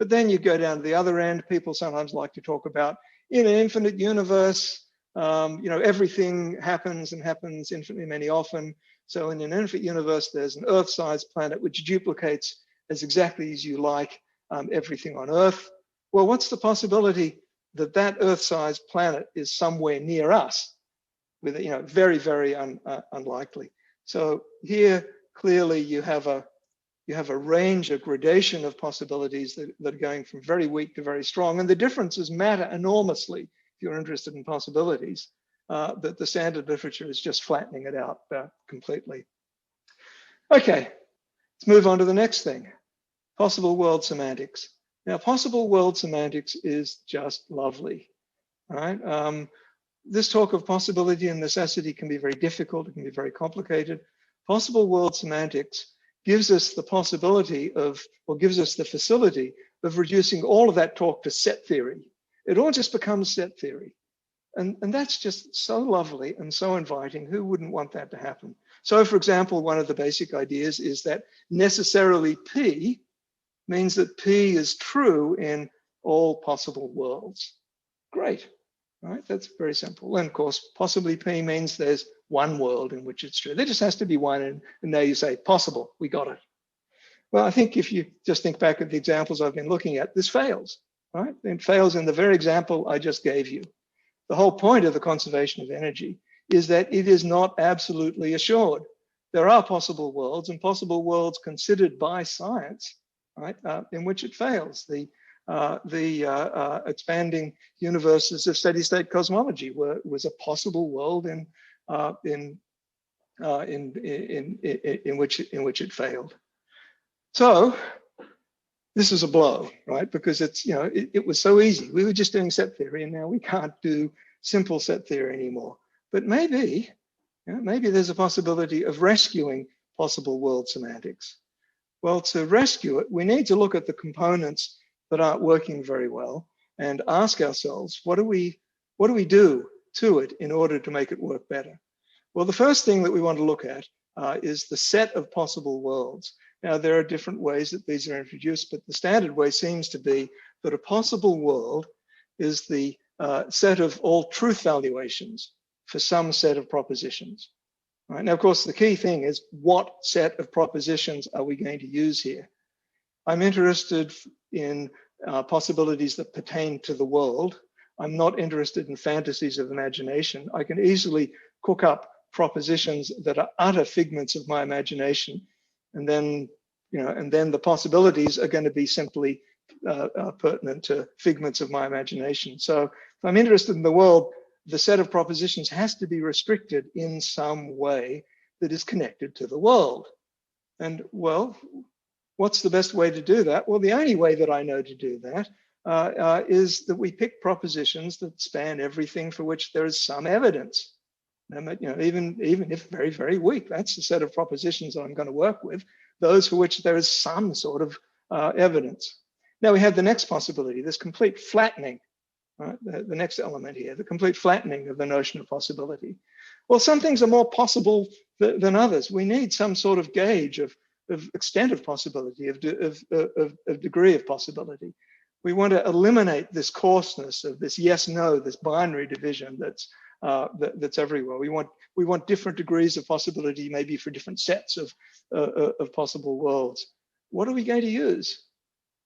But then you go down to the other end. People sometimes like to talk about in an infinite universe, everything happens and happens infinitely many often. So in an infinite universe, there's an Earth-sized planet which duplicates as exactly as you like everything on Earth. Well, what's the possibility that that Earth-sized planet is somewhere near us? With very, very unlikely. So here clearly you have a range, a gradation of possibilities that are going from very weak to very strong, and the differences matter enormously if you're interested in possibilities. But the standard literature is just flattening it out completely. Okay, let's move on to the next thing. Possible world semantics. Now, possible world semantics is just lovely, right? This talk of possibility and necessity can be very difficult. It can be very complicated. Possible world semantics gives us the possibility of, or gives us the facility of reducing all of that talk to set theory. It all just becomes set theory. And that's just so lovely and so inviting. Who wouldn't want that to happen? So for example, one of the basic ideas is that necessarily P means that P is true in all possible worlds. Great. Right, that's very simple. And of course, possibly P means there's one world in which it's true. There just has to be one, and now you say possible, we got it. Well, I think if you just think back at the examples I've been looking at, this fails, right? It fails in the very example I just gave you. The whole point of the conservation of energy is that it is not absolutely assured. There are possible worlds, and possible worlds considered by science, right, in which it fails. The expanding universes of steady-state cosmology was a possible world in which it failed. So this is a blow, right? Because it's it was so easy. We were just doing set theory, and now we can't do simple set theory anymore. But maybe there's a possibility of rescuing possible world semantics. Well, to rescue it, we need to look at the components that aren't working very well and ask ourselves, what do we do to it in order to make it work better? Well, the first thing that we want to look at is the set of possible worlds. Now, there are different ways that these are introduced, but the standard way seems to be that a possible world is the set of all truth valuations for some set of propositions. Right? Now, of course, the key thing is what set of propositions are we going to use here? I'm interested in possibilities that pertain to the world. I'm not interested in fantasies of imagination. I can easily cook up propositions that are utter figments of my imagination, and then the possibilities are going to be simply pertinent to figments of my imagination. So if I'm interested in the world, the set of propositions has to be restricted in some way that is connected to the world. And well, what's the best way to do that? Well, the only way that I know to do that is that we pick propositions that span everything for which there is some evidence. And, you know, even if very, very weak, that's the set of propositions that I'm going to work with, those for which there is some sort of evidence. Now we have the next possibility, this complete flattening, right? The next element here, the complete flattening of the notion of possibility. Well, some things are more possible than others. We need some sort of gauge of extent of possibility, of degree of possibility. We want to eliminate this coarseness of this yes/no, this binary division that's everywhere. We want different degrees of possibility, maybe for different sets of possible worlds. What are we going to use?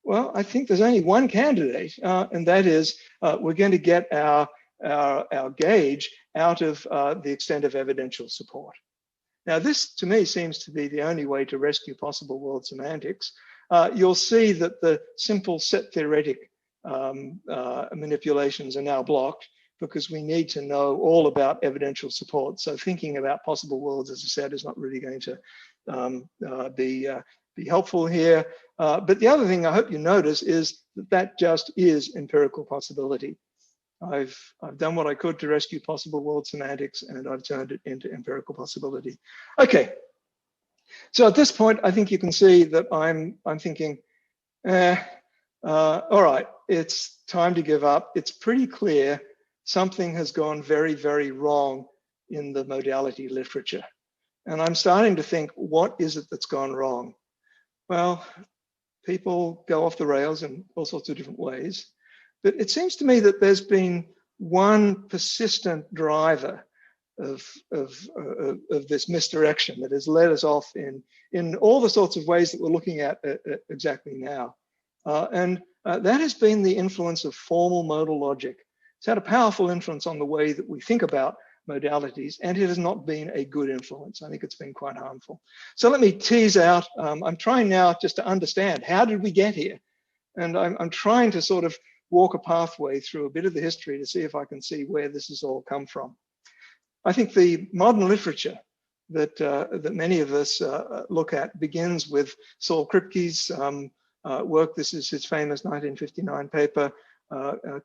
Well, I think there's only one candidate, and that is we're going to get our gauge out of the extent of evidential support. Now, this to me seems to be the only way to rescue possible world semantics. You'll see that the simple set theoretic manipulations are now blocked because we need to know all about evidential support. So thinking about possible worlds, as I said, is not really going to be helpful here. But the other thing I hope you notice is that just is empirical possibility. I've done what I could to rescue possible world semantics, and I've turned it into empirical possibility. Okay, so at this point, I think you can see that I'm thinking, all right, it's time to give up. It's pretty clear something has gone very, very wrong in the modality literature. And I'm starting to think, what is it that's gone wrong? Well, people go off the rails in all sorts of different ways. But it seems to me that there's been one persistent driver of this misdirection that has led us off in all the sorts of ways that we're looking at exactly now. And that has been the influence of formal modal logic. It's had a powerful influence on the way that we think about modalities, and it has not been a good influence. I think it's been quite harmful. So let me tease out, I'm trying now just to understand, how did we get here? And I'm trying to sort of walk a pathway through a bit of the history to see if I can see where this has all come from. I think the modern literature that many of us look at begins with Saul Kripke's work. This is his famous 1959 paper,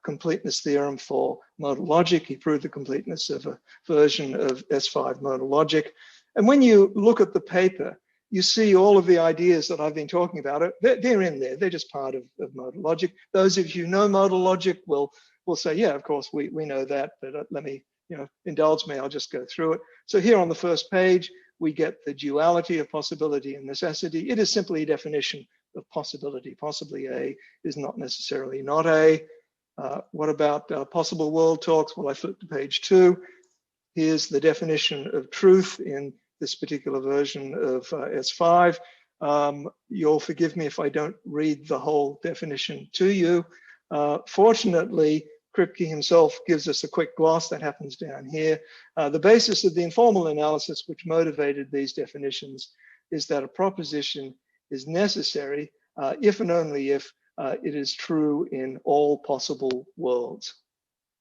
completeness theorem for modal logic. He proved the completeness of a version of S5 modal logic. And when you look at the paper, you see all of the ideas that I've been talking about. They're in there. They're just part of modal logic. Those of you who know modal logic will say, yeah, of course, we know that, but let me, indulge me, I'll just go through it. So here on the first page, we get the duality of possibility and necessity. It is simply a definition of possibility. Possibly A is not necessarily not A. What about possible world talks? Well, I flipped to page 2. Here's the definition of truth in this particular version of S5. You'll forgive me if I don't read the whole definition to you. Fortunately, Kripke himself gives us a quick gloss that happens down here. The basis of the informal analysis which motivated these definitions is that a proposition is necessary if and only if it is true in all possible worlds.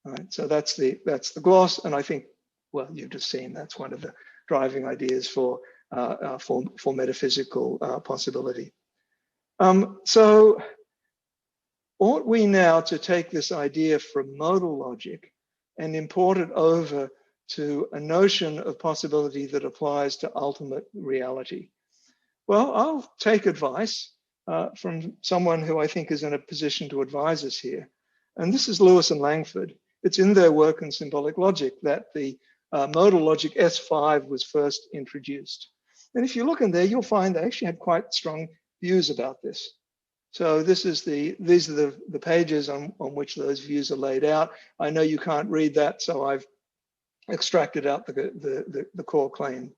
All right, so that's the gloss, and I think, well, you've just seen that's one of the driving ideas for metaphysical possibility. So ought we now to take this idea from modal logic and import it over to a notion of possibility that applies to ultimate reality? Well, I'll take advice from someone who I think is in a position to advise us here. And this is Lewis and Langford. It's in their work in symbolic logic that the modal logic S5 was first introduced. And if you look in there, you'll find they actually had quite strong views about this. So these are the pages on which those views are laid out. I know you can't read that, so I've extracted out the core claim.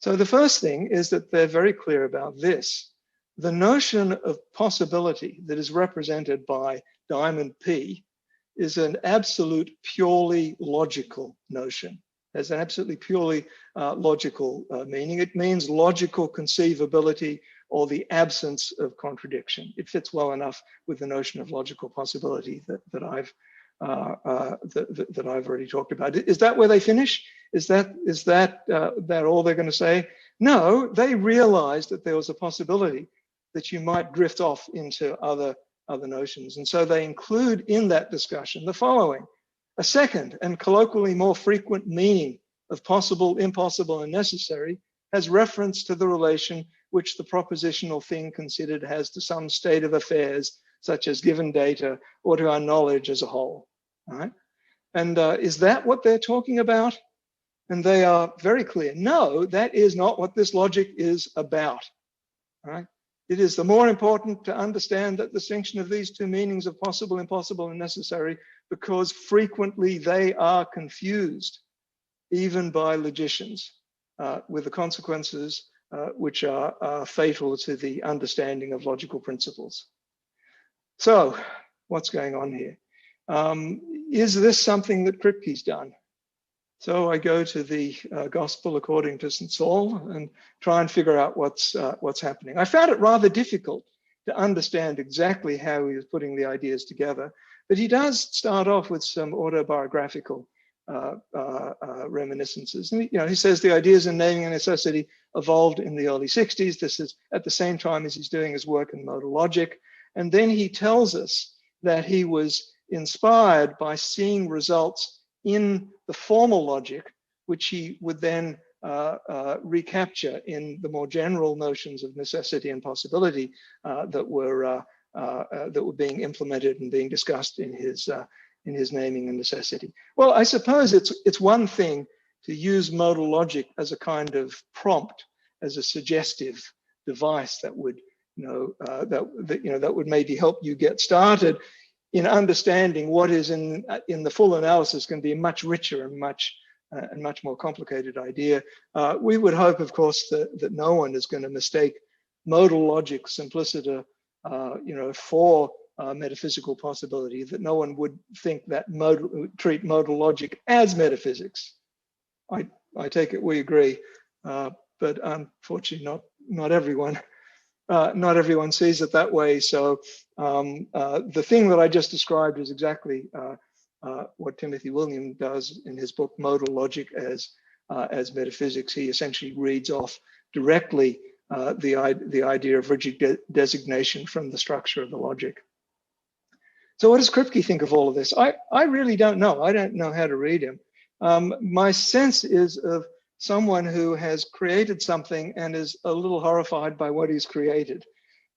So the first thing is that they're very clear about this. The notion of possibility that is represented by diamond P is an absolute purely logical notion. Has an absolutely purely logical meaning. It means logical conceivability or the absence of contradiction. It fits well enough with the notion of logical possibility that I've that I've already talked about. Is that where they finish? Is that all they're going to say? No, they realized that there was a possibility that you might drift off into other notions. And so they include in that discussion the following: a second and colloquially more frequent meaning of possible, impossible, and necessary has reference to the relation which the propositional thing considered has to some state of affairs, such as given data, or to our knowledge as a whole. All right? And is that what they're talking about? And they are very clear. No, that is not what this logic is about. All right? It is the more important to understand that distinction of these two meanings of possible, impossible, and necessary, because frequently they are confused, even by logicians, with the consequences which are fatal to the understanding of logical principles. So, what's going on here? Is this something that Kripke's done? So I go to the Gospel according to St. Saul and try and figure out what's happening. I found it rather difficult to understand exactly how he was putting the ideas together, but he does start off with some autobiographical reminiscences. And, he says the ideas in naming and necessity evolved in the early 60s. This is at the same time as he's doing his work in modal logic. And then he tells us that he was inspired by seeing results in the formal logic, which he would then recapture in the more general notions of necessity and possibility that were being implemented and being discussed in his naming and necessity. Well, I suppose it's one thing to use modal logic as a kind of prompt, as a suggestive device that would that would maybe help you get started in understanding what is in the full analysis going to be a much richer and much more complicated idea. We would hope, of course, that no one is going to mistake modal logic simpliciter, for metaphysical possibility. That no one would think that treat modal logic as metaphysics. I take it we agree, but unfortunately, not everyone. Not everyone sees it that way. So the thing that I just described is exactly what Timothy William does in his book Modal Logic as Metaphysics. He essentially reads off directly the idea of rigid designation from the structure of the logic. So what does Kripke think of all of this? I really don't know. I don't know how to read him. My sense is of someone who has created something and is a little horrified by what he's created.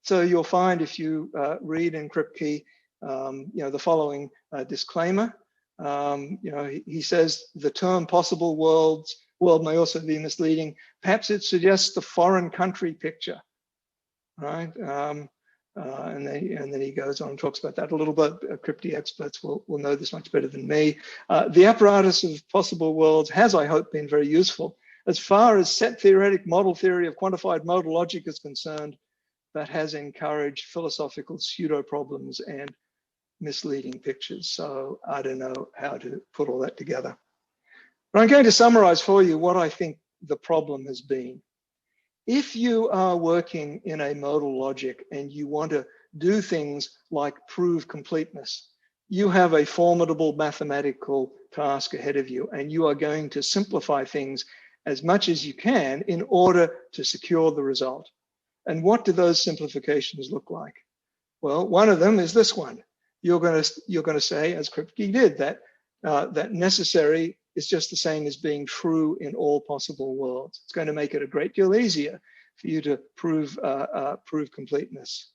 So you'll find if you read in Kripke, the following disclaimer. He says the term possible world may also be misleading. Perhaps it suggests the foreign country picture, right? And then he goes on and talks about that a little bit. Kripke experts will know this much better than me. The apparatus of possible worlds has, I hope, been very useful. As far as set theoretic model theory of quantified modal logic is concerned, that has encouraged philosophical pseudo problems and misleading pictures. So I don't know how to put all that together. But I'm going to summarize for you what I think the problem has been. If you are working in a modal logic and you want to do things like prove completeness, you have a formidable mathematical task ahead of you, and you are going to simplify things as much as you can in order to secure the result. And what do those simplifications look like? Well, one of them is this one. You're going to say, as Kripke did, that necessary is just the same as being true in all possible worlds. It's going to make it a great deal easier for you to prove completeness.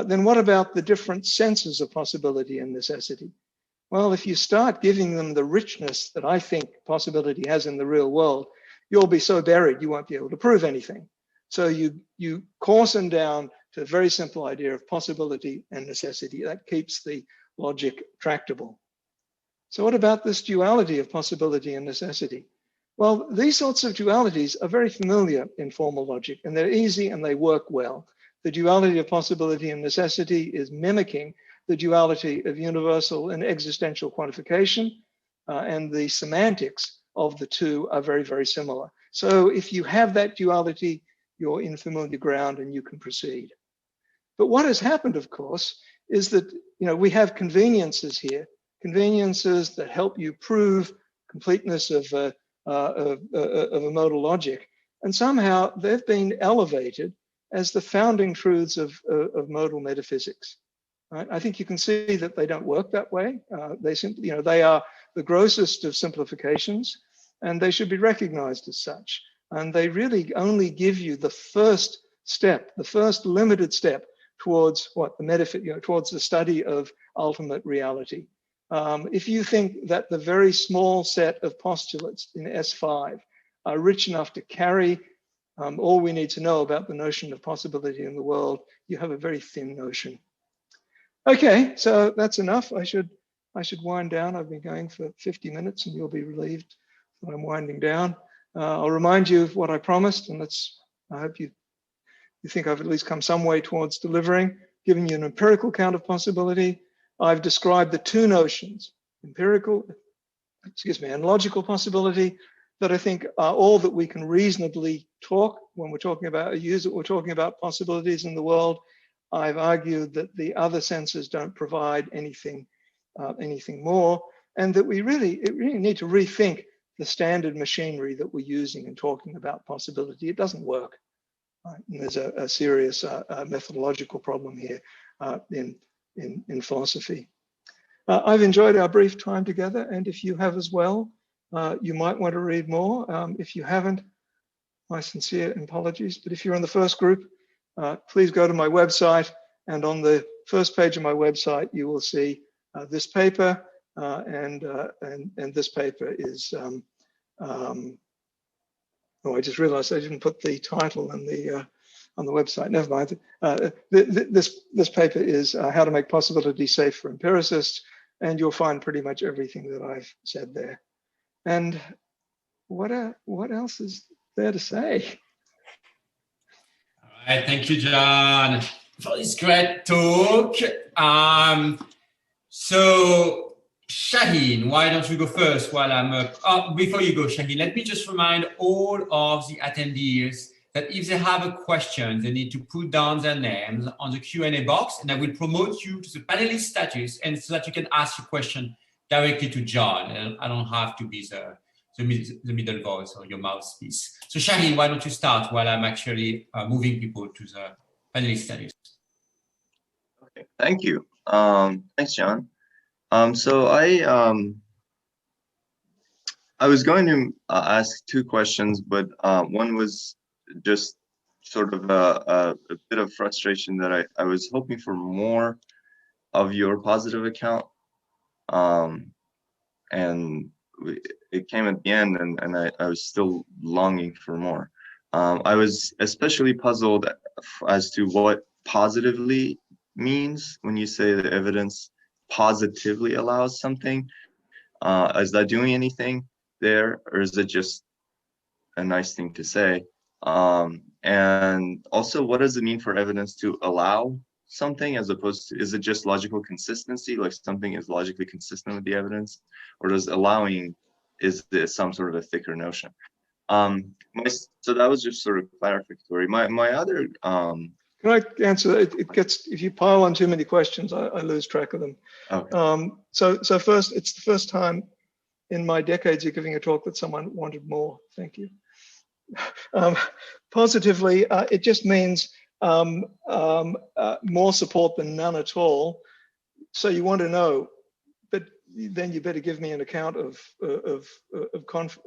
Then what about the different senses of possibility and necessity? Well, if you start giving them the richness that I think possibility has in the real world, you'll be so buried you won't be able to prove anything. So you coarsen down to a very simple idea of possibility and necessity. That keeps the logic tractable. So what about this duality of possibility and necessity? Well, these sorts of dualities are very familiar in formal logic, and they're easy and they work well. The duality of possibility and necessity is mimicking the duality of universal and existential quantification, and the semantics of the two are very, very similar. So if you have that duality, you're in familiar ground and you can proceed. But what has happened, of course, is that we have conveniences here, conveniences that help you prove completeness of a modal logic. And somehow they've been elevated as the founding truths of modal metaphysics. Right? I think you can see that they don't work that way. They simply, they are the grossest of simplifications, and they should be recognized as such. And they really only give you the first step, the first limited step towards what the towards the study of ultimate reality. If you think that the very small set of postulates in S5 are rich enough to carry all we need to know about the notion of possibility in the world, you have a very thin notion. Okay, so that's enough. I should wind down. I've been going for 50 minutes, and you'll be relieved that I'm winding down. I'll remind you of what I promised, and I hope you think I've at least come some way towards delivering, giving you an empirical count of possibility. I've described the two notions, empirical, and logical possibility, that I think are all that we can reasonably talk when we're talking about we're talking about possibilities in the world. I've argued that the other senses don't provide anything more, and that we really need to rethink the standard machinery that we're using in talking about possibility. It doesn't work. Right? And there's a serious methodological problem here in philosophy. I've enjoyed our brief time together, and if you have as well, you might want to read more. If you haven't, my sincere apologies. But if you're in the first group, please go to my website, and on the first page of my website, you will see this paper, and this paper is. Oh, I just realized I didn't put the title on the website. Never mind. This paper is How to Make Possibility Safe for Empiricists, and you'll find pretty much everything that I've said there. And what else is there to say? All right, thank you, John, for this great talk. So Shaheen, why don't you go first while I'm up? Oh, before you go, Shaheen, let me just remind all of the attendees that if they have a question, they need to put down their names on the Q&A box, and I will promote you to the panelist status, and so that you can ask your question directly to John. And I don't have to be the middle voice or your mouthpiece. So Shaheen, why don't you start while I'm actually moving people to the panelist status? Okay, thank you. Thanks, John. So I was going to ask two questions, but one was just sort of a bit of frustration that I was hoping for more of your positive account, and it came at the end, and I was still longing for more. I was especially puzzled as to what positively means when you say the evidence positively allows something. Is that doing anything there, or is it just a nice thing to say? And also, what does it mean for evidence to allow something, as opposed to, is it just logical consistency, like something is logically consistent with the evidence, or does allowing, is this some sort of a thicker notion? So that was just sort of clarificatory. My other Can I answer? It gets, if you pile on too many questions, I lose track of them. Okay. So first, it's the first time in my decades of giving a talk that someone wanted more. Thank you. Positively, it just means more support than none at all. So you want to know, but then you better give me an account of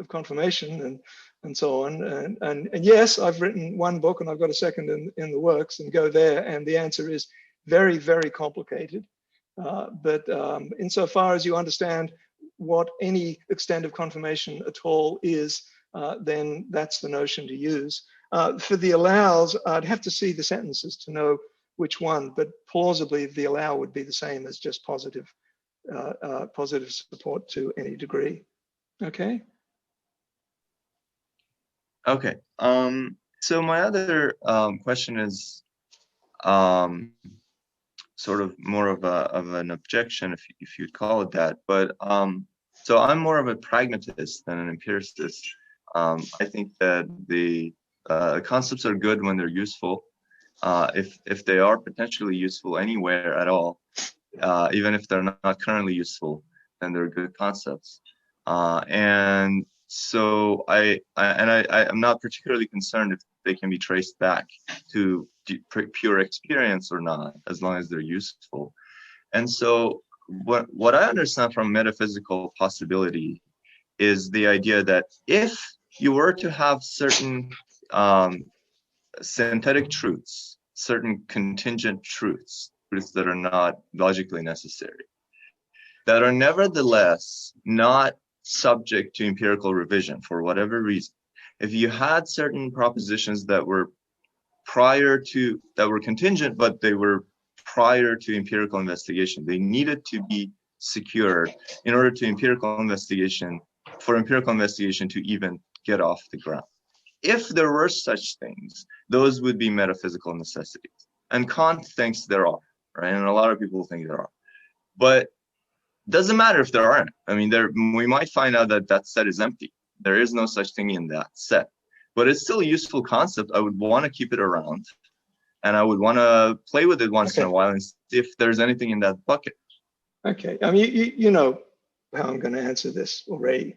confirmation and so on. And yes, I've written one book and I've got a second in the works, and go there. And the answer is very, very complicated. But insofar as you understand what any extent of confirmation at all is, then that's the notion to use. For the allows, I'd have to see the sentences to know which one, but plausibly the allow would be the same as just positive support to any degree. Okay. Okay. So my other question is sort of more of an objection, if you'd call it that. But so I'm more of a pragmatist than an empiricist. I think that the concepts are good when they're useful. If they are potentially useful anywhere at all, even if they're not currently useful, then they're good concepts. And so I'm not particularly concerned if they can be traced back to pure experience or not, as long as they're useful. And so what I understand from metaphysical possibility is the idea that if you were to have certain synthetic truths, certain contingent truths that are not logically necessary, that are nevertheless not subject to empirical revision for whatever reason. If you had certain propositions that were contingent, but they were prior to empirical investigation, they needed to be secured in order for empirical investigation to even get off the ground. If there were such things, those would be metaphysical necessities. And Kant thinks there are, right? And a lot of people think there are. But doesn't matter if there aren't. I mean, we might find out that that set is empty. There is no such thing in that set. But it's still a useful concept. I would want to keep it around. And I would want to play with it once in a while and see if there's anything in that bucket. Okay. I mean, you know how I'm going to answer this already.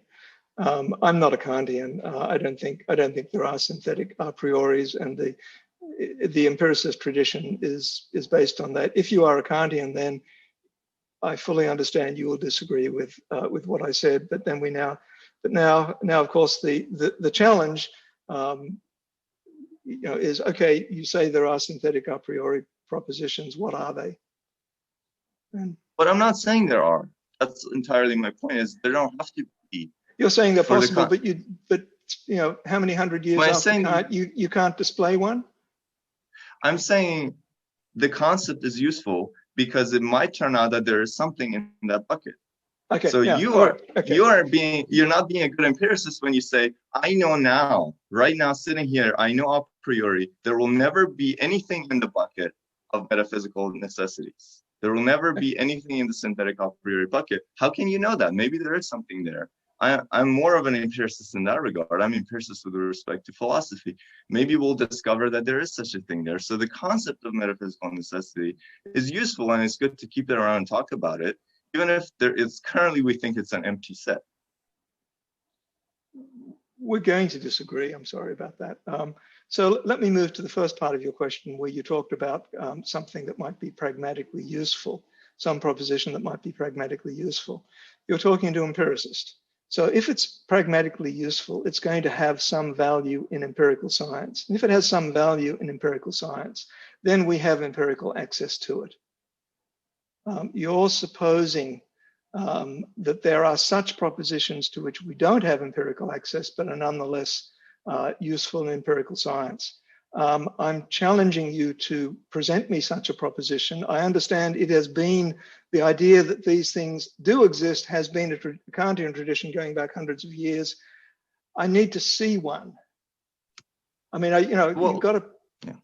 I'm not a Kantian. I don't think there are synthetic a prioris, and the empiricist tradition is based on that. If you are a Kantian, then I fully understand you will disagree with what I said. But then now of course the challenge is, okay, you say there are synthetic a priori propositions. What are they? But I'm not saying there are. That's entirely my point. Is there don't have to be. You're saying they're possible, but you know, how many hundred years after Kant you can't display one? I'm saying the concept is useful because it might turn out that there is something in that bucket. Okay. So yeah, you're not being a good empiricist when you say, I know now, right now sitting here, I know a priori there will never be anything in the bucket of metaphysical necessities. There will never be anything in the synthetic a priori bucket. How can you know that? Maybe there is something there. I'm more of an empiricist in that regard. I'm empiricist with respect to philosophy. Maybe we'll discover that there is such a thing there. So the concept of metaphysical necessity is useful, and it's good to keep it around and talk about it, even if currently we think it's an empty set. We're going to disagree. I'm sorry about that. So let me move to the first part of your question, where you talked about something that might be pragmatically useful, some proposition that might be pragmatically useful. You're talking to empiricists. So if it's pragmatically useful, it's going to have some value in empirical science. And if it has some value in empirical science, then we have empirical access to it. You're supposing that there are such propositions to which we don't have empirical access, but are nonetheless useful in empirical science. I'm challenging you to present me such a proposition. I understand it has been the idea that these things do exist has been a Kantian tradition going back hundreds of years. I need to see one. I mean, you've got to. Yeah.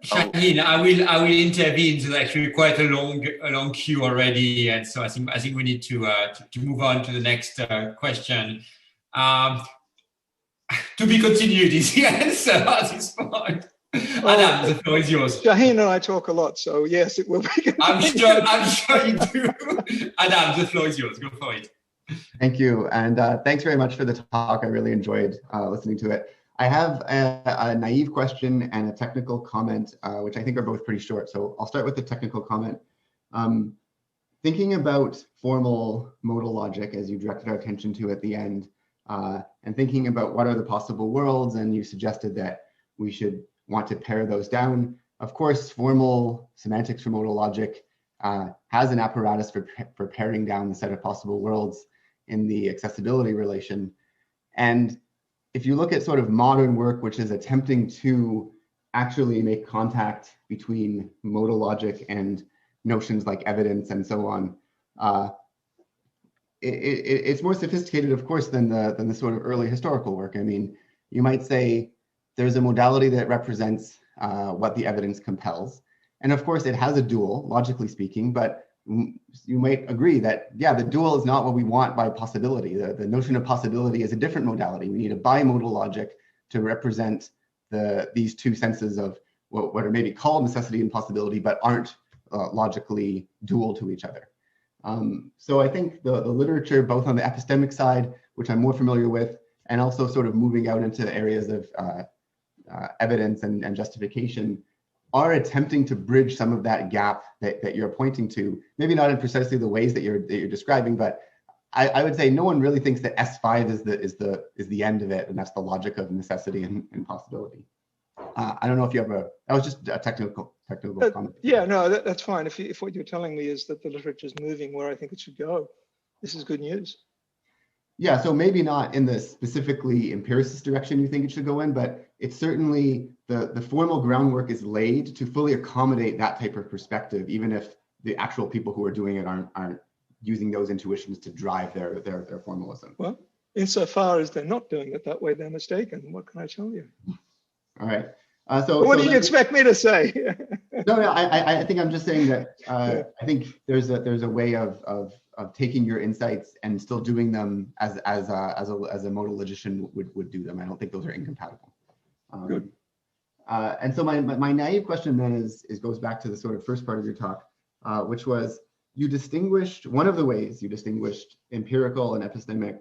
Shaheen, I will intervene. There's actually quite a long queue already, and so I think we need to move on to the next question. To be continued is the answer at this point. Adam, the floor is yours. Shaheen and I talk a lot, so yes, it will be continued. I'm sure you do. Adam, the floor is yours. Go for it. Thank you, and thanks very much for the talk. I really enjoyed listening to it. I have a naive question and a technical comment, which I think are both pretty short. So I'll start with the technical comment. Thinking about formal modal logic, as you directed our attention to at the end, and thinking about what are the possible worlds, and you suggested that we should want to pare those down. Of course, formal semantics for modal logic has an apparatus for paring down the set of possible worlds in the accessibility relation. And if you look at sort of modern work, which is attempting to actually make contact between modal logic and notions like evidence and so on, it's more sophisticated, of course, than the sort of early historical work. I mean, you might say there's a modality that represents what the evidence compels. And of course, it has a dual, logically speaking, but you might agree that, yeah, the dual is not what we want by possibility. The notion of possibility is a different modality. We need a bimodal logic to represent these two senses of what are maybe called necessity and possibility, but aren't logically dual to each other. So I think the literature, both on the epistemic side, which I'm more familiar with, and also sort of moving out into areas of evidence and justification, are attempting to bridge some of that gap that you're pointing to. Maybe not in precisely the ways that you're describing, but I would say no one really thinks that S5 is the end of it, and that's the logic of necessity and possibility. I don't know if you have that was just a technical comment. Yeah, no, that's fine. If what you're telling me is that the literature is moving where I think it should go, this is good news. Yeah, so maybe not in the specifically empiricist direction you think it should go in, but it's certainly the formal groundwork is laid to fully accommodate that type of perspective, even if the actual people who are doing it aren't using those intuitions to drive their formalism. Well, insofar as they're not doing it that way, they're mistaken. What can I tell you? All right. So what do you expect me to say? No, I think I'm just saying that I think there's a way of taking your insights and still doing them as a modal logician would do them. I don't think those are incompatible. Good. And so my naive question then goes back to the sort of first part of your talk, which was you distinguished, one of the ways you distinguished empirical and epistemic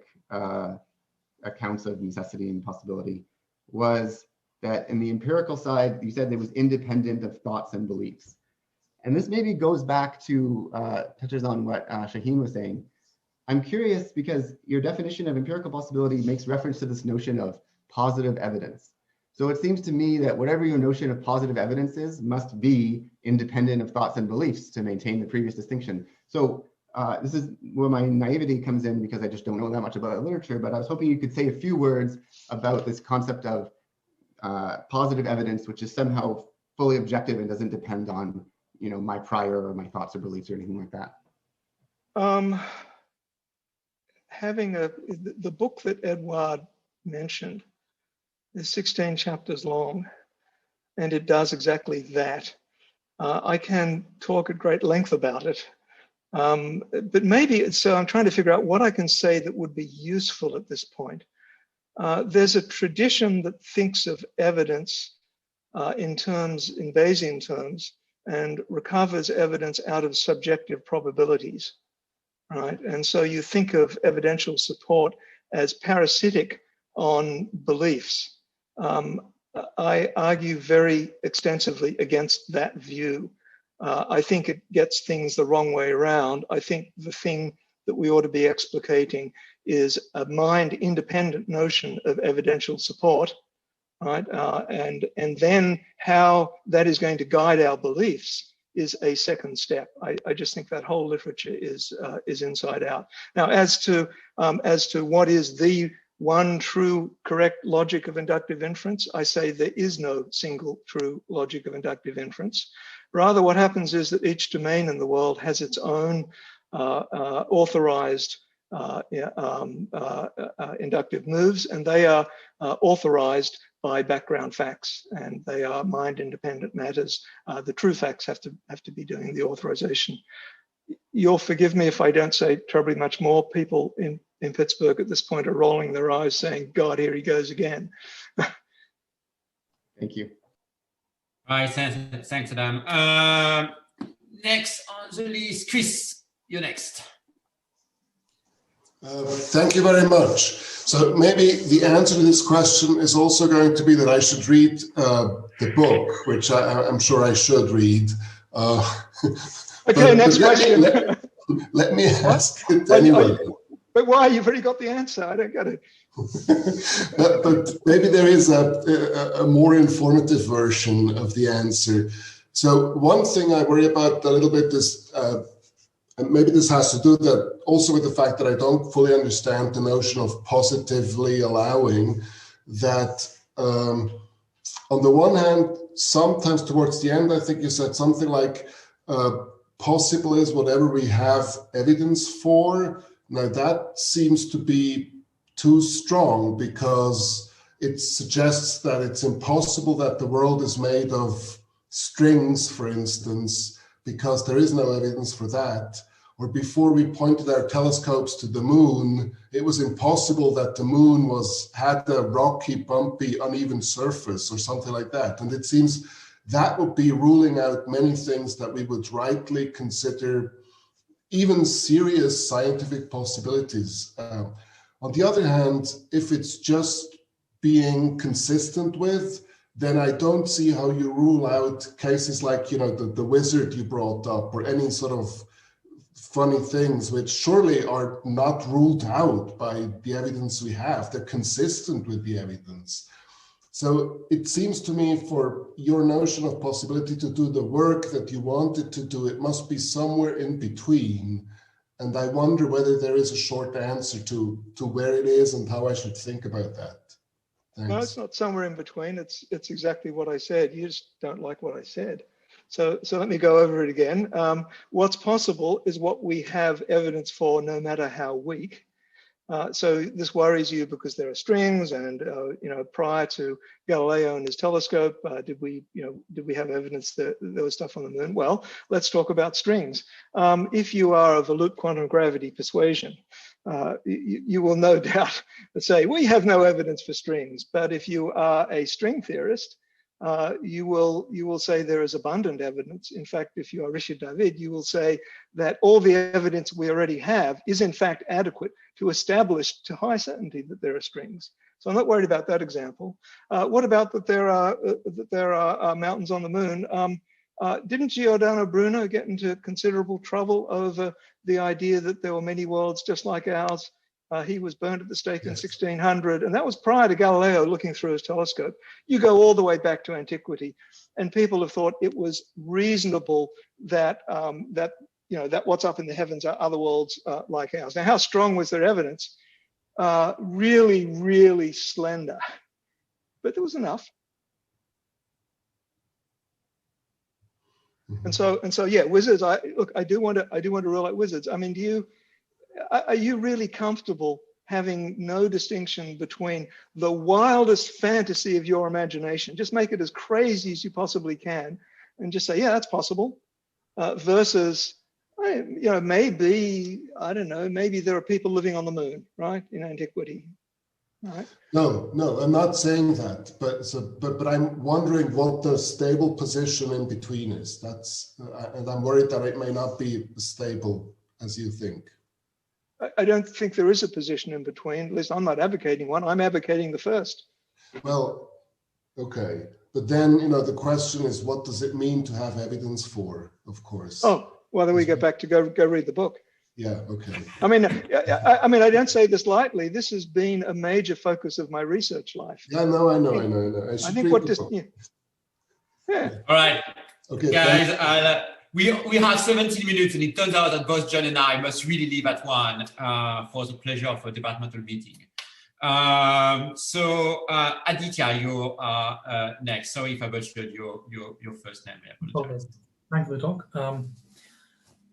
accounts of necessity and possibility was that in the empirical side, you said it was independent of thoughts and beliefs. And this maybe goes back to, touches on what Shaheen was saying. I'm curious because your definition of empirical possibility makes reference to this notion of positive evidence. So it seems to me that whatever your notion of positive evidence is must be independent of thoughts and beliefs to maintain the previous distinction. So this is where my naivety comes in because I just don't know that much about literature, but I was hoping you could say a few words about this concept of positive evidence, which is somehow fully objective and doesn't depend on, my prior or my thoughts or beliefs or anything like that. Having the book that Edouard mentioned is 16 chapters long, and it does exactly that. I can talk at great length about it, but maybe so I'm trying to figure out what I can say that would be useful at this point. There's a tradition that thinks of evidence in Bayesian terms, and recovers evidence out of subjective probabilities, right? And so you think of evidential support as parasitic on beliefs. I argue very extensively against that view. I think it gets things the wrong way around. I think the thing that we ought to be explicating is a mind-independent notion of evidential support, right? And then how that is going to guide our beliefs is a second step. I just think that whole literature is inside out. Now, as to what is the one true correct logic of inductive inference, I say there is no single true logic of inductive inference. Rather, what happens is that each domain in the world has its own authorized inductive moves, and they are authorized by background facts, and they are mind-independent matters. The true facts have to be doing the authorization. You'll forgive me if I don't say terribly much more. People in Pittsburgh at this point are rolling their eyes saying, God, here he goes again. Thank you. All right, thanks, Adam. Next on the list, Chris, you're next. Thank you very much. So maybe the answer to this question is also going to be that I should read the book, which I'm sure I should read. Okay, next question. Let me ask it anyway. But why? You've already got the answer. I don't get it. but maybe there is a more informative version of the answer. So one thing I worry about a little bit is, and maybe this has to do that also with the fact that I don't fully understand the notion of positively allowing that. On the one hand, sometimes towards the end, I think you said something like possible is whatever we have evidence for. Now that seems to be too strong because it suggests that it's impossible that the world is made of strings, for instance, because there is no evidence for that. Or before we pointed our telescopes to the moon, it was impossible that the moon had a rocky, bumpy, uneven surface or something like that. And it seems that would be ruling out many things that we would rightly consider even serious scientific possibilities. On the other hand, if it's just being consistent with, then I don't see how you rule out cases like, you know, the wizard you brought up, or any sort of funny things, which surely are not ruled out by the evidence we have. They're consistent with the evidence. So it seems to me, for your notion of possibility to do the work that you wanted to do, it must be somewhere in between. And I wonder whether there is a short answer to where it is and how I should think about that. Thanks. No, it's not somewhere in between. It's exactly what I said. You just don't like what I said. So let me go over it again. What's possible is what we have evidence for, no matter how weak. So this worries you because there are strings, and you know, prior to Galileo and his telescope, did we have evidence that there was stuff on the moon? Well, let's talk about strings. If you are of a quantum gravity persuasion, you will no doubt say we have no evidence for strings. But if you are a string theorist, you will say there is abundant evidence. In fact, if you are Richard David, you will say that all the evidence we already have is in fact adequate to establish to high certainty that there are strings. So I'm not worried about that example. What about that there are mountains on the moon? Didn't Giordano Bruno get into considerable trouble over the idea that there were many worlds just like ours? He was burned at the stake in 1600, and that was prior to Galileo looking through his telescope. You go all the way back to antiquity, and people have thought it was reasonable that that what's up in the heavens are other worlds like ours. Now, how strong was their evidence? Really, really slender, but there was enough. And so, yeah, wizards. I do want to rule out wizards. I mean, are you really comfortable having no distinction between the wildest fantasy of your imagination, just make it as crazy as you possibly can, and just say, yeah, that's possible, versus, you know, maybe, I don't know, maybe there are people living on the moon, right, in antiquity, right? No, I'm not saying that, but I'm wondering what the stable position in between is. And I'm worried that it may not be as stable as you think. I don't think there is a position in between. At least I'm not advocating one. I'm advocating the first. Well, okay. But then, you know, the question is, what does it mean to have evidence for, of course? Oh, well, then we get back to go read the book. Yeah, okay. I mean, I don't say this lightly. This has been a major focus of my research life. Yeah, no, I know. I think what this, yeah. All right, okay, guys. We have 17 minutes, and it turns out that both John and I must really leave at 1 for the pleasure of a departmental meeting. So Aditya, you're next. Sorry if I butchered your first name. I apologize. Okay. Thanks for the talk.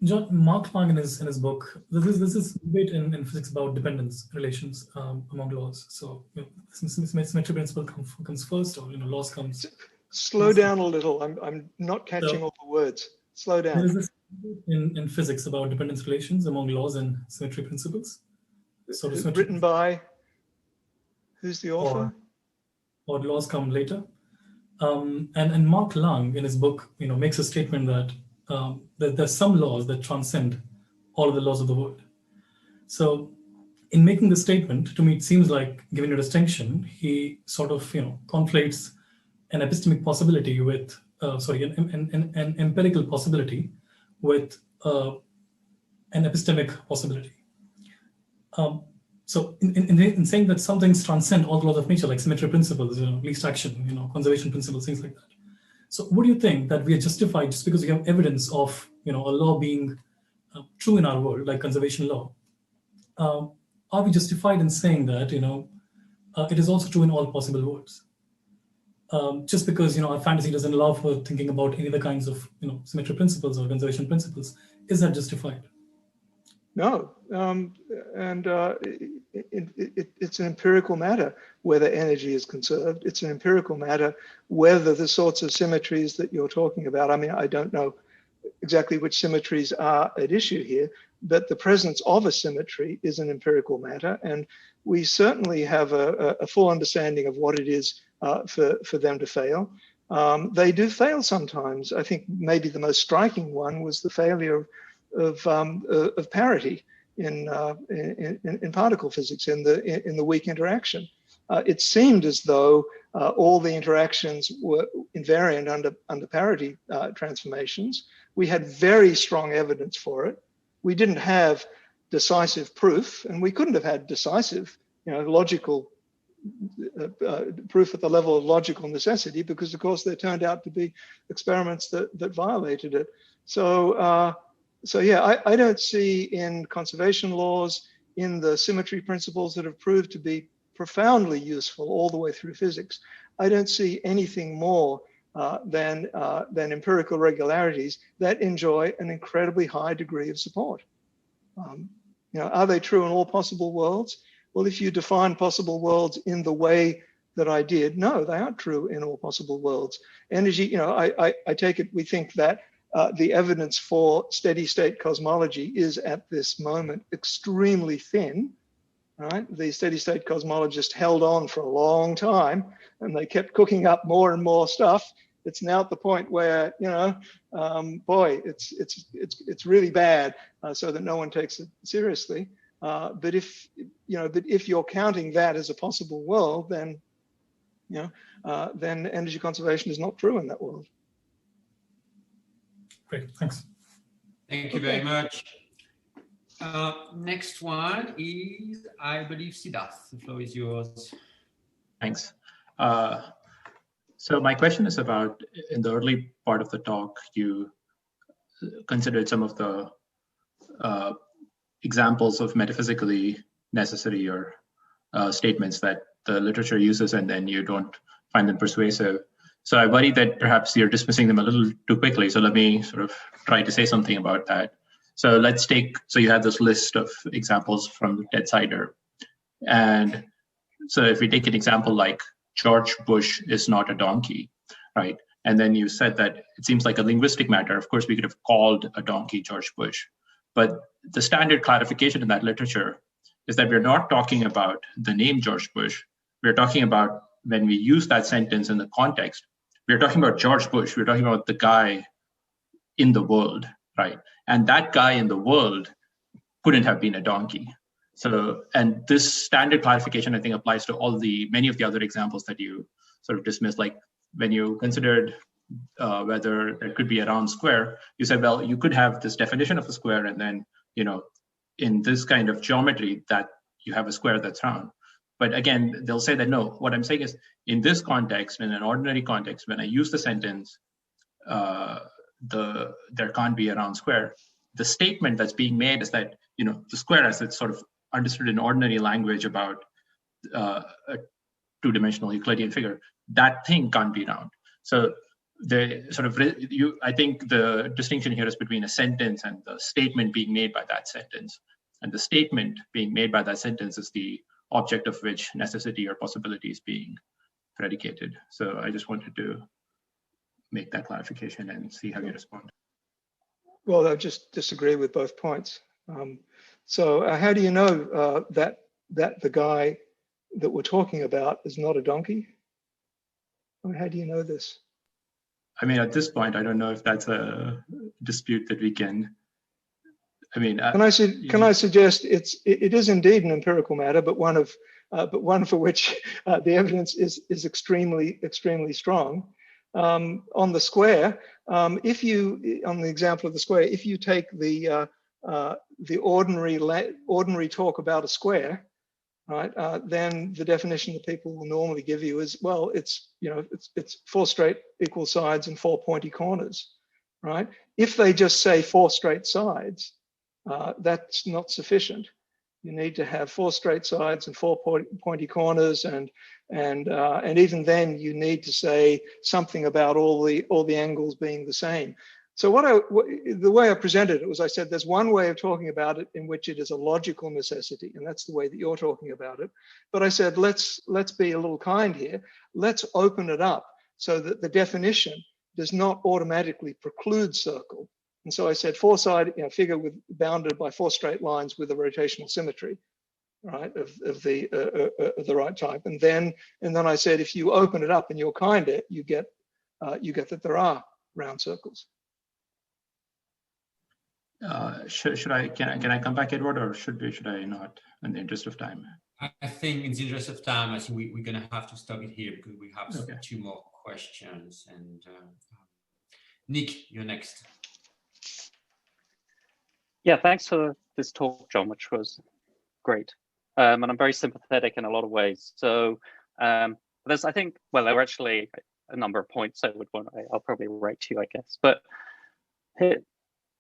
John, Mark Lang in his book, this is debate in physics about dependence relations among laws. So, you know, symmetry principle comes first, or, you know, laws comes. Slow down a little. I'm not catching all the words. Slow down. There is this in physics about dependence relations among laws and symmetry principles. So written by, who's the author? Or laws come later. And Mark Lang in his book, you know, makes a statement that there's some laws that transcend all of the laws of the world. So in making the statement, to me, it seems like, giving a distinction, he sort of, you know, conflates an epistemic possibility with, an empirical possibility with an epistemic possibility. So in saying that some things transcend all the laws of nature, like symmetry principles, you know, least action, you know, conservation principles, things like that. So what do you think that we are justified just because we have evidence of, you know, a law being true in our world, like conservation law? Are we justified in saying that, you know, it is also true in all possible worlds? Just because, you know, our fantasy doesn't allow for thinking about any other kinds of, you know, symmetry principles or conservation principles, is that justified? No, it's an empirical matter whether energy is conserved. It's an empirical matter whether the sorts of symmetries that you're talking about, I mean, I don't know exactly which symmetries are at issue here, but the presence of a symmetry is an empirical matter. And we certainly have a full understanding of what it is for them to fail. They do fail sometimes. I think maybe the most striking one was the failure of parity in particle physics, in the weak interaction. It seemed as though all the interactions were invariant under parity transformations. We had very strong evidence for it. We didn't have decisive proof, and we couldn't have had decisive, logical proof at the level of logical necessity, because of course there turned out to be experiments that violated it. So yeah, I don't see in conservation laws, in the symmetry principles that have proved to be profoundly useful all the way through physics, I don't see anything more than empirical regularities that enjoy an incredibly high degree of support. Are they true in all possible worlds? Well, if you define possible worlds in the way that I did, no, they aren't true in all possible worlds. Energy, I take it we think that the evidence for steady state cosmology is at this moment extremely thin. Right? The steady state cosmologists held on for a long time, and they kept cooking up more and more stuff. It's now at the point where, boy, it's really bad, so that no one takes it seriously. But if you're counting that as a possible world, then then energy conservation is not true in that world. Great, thanks. Thank you very much. Next one is, I believe, Siddharth. The floor is yours. Thanks. So my question is about, in the early part of the talk, you considered some of the examples of metaphysically necessary or statements that the literature uses, and then you don't find them persuasive. So I worry that perhaps you're dismissing them a little too quickly. So let me sort of try to say something about that. So let's take, so you have this list of examples from Ted Sider. And so if we take an example like George Bush is not a donkey, right? And then you said that it seems like a linguistic matter. Of course, we could have called a donkey George Bush. But the standard clarification in that literature is that we're not talking about the name George Bush. We're talking about, when we use that sentence in the context, we're talking about George Bush. We're talking about the guy in the world, right? And that guy in the world couldn't have been a donkey. So, and this standard clarification, I think, applies to many of the other examples that you sort of dismissed. Like when you considered whether there could be a round square, you said, well, you could have this definition of a square, and then, in this kind of geometry, that you have a square that's round. But again, they'll say that, no, what I'm saying is, in this context, in an ordinary context, when I use the sentence, there can't be a round square, the statement that's being made is that, the square, as it's sort of understood in ordinary language about a two-dimensional Euclidean figure, that thing can't be round. So the sort of, I think the distinction here is between a sentence and the statement being made by that sentence. And the statement being made by that sentence is the object of which necessity or possibility is being predicated. So I just wanted to make that clarification and see how you respond. Well, I just disagree with both points. So how do you know that the guy that we're talking about is not a donkey? I mean, how do you know this? I mean, at this point, I don't know if that's a dispute that we can. I mean, can I suggest it is indeed an empirical matter, but one for which the evidence is extremely strong. On the square, on the example of the square, if you take the ordinary talk about a square, right, then the definition that people will normally give you is, well, it's 4 straight equal sides and 4 pointy corners, right? If they just say 4 straight sides, that's not sufficient. You need to have 4 straight sides and 4 pointy corners, and even then you need to say something about all the angles being the same. So the way I presented it was, I said there's one way of talking about it in which it is a logical necessity, and that's the way that you're talking about it. But I said let's be a little kind here. Let's open it up so that the definition does not automatically preclude circle. And so I said 4-sided figure bounded by 4 straight lines with a rotational symmetry, right, of the right type. And then I said if you open it up and you're kinder, you get that there are round circles. Should I can I come back, Edward, or should I not? In the interest of time. I think in the interest of time, I think we're going to have to stop it here because we have Okay. 2 more questions. And Nick, you're next. Yeah, thanks for this talk, John, which was great. And I'm very sympathetic in a lot of ways. So there's, I think, well, there were actually a number of points I would want. I'll probably write to you, I guess. But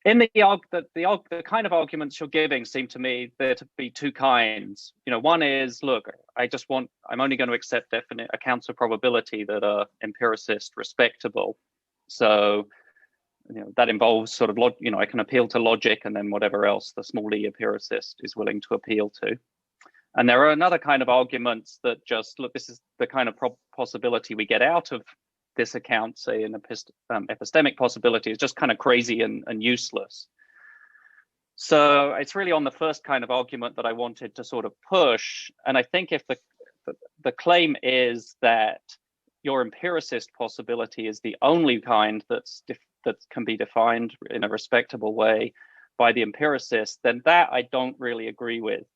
in the kind of arguments you're giving seem to me there to be 2 kinds. One is, look, I'm only going to accept definite accounts of probability that are empiricist respectable. So, that involves sort of, I can appeal to logic and then whatever else the small e empiricist is willing to appeal to. And there are another kind of arguments that just, look, this is the kind of possibility we get out of this account, say an epistemic possibility, is just kind of crazy and useless. So it's really on the first kind of argument that I wanted to sort of push. And I think if the claim is that your empiricist possibility is the only kind that can be defined in a respectable way by the empiricist, then that I don't really agree with.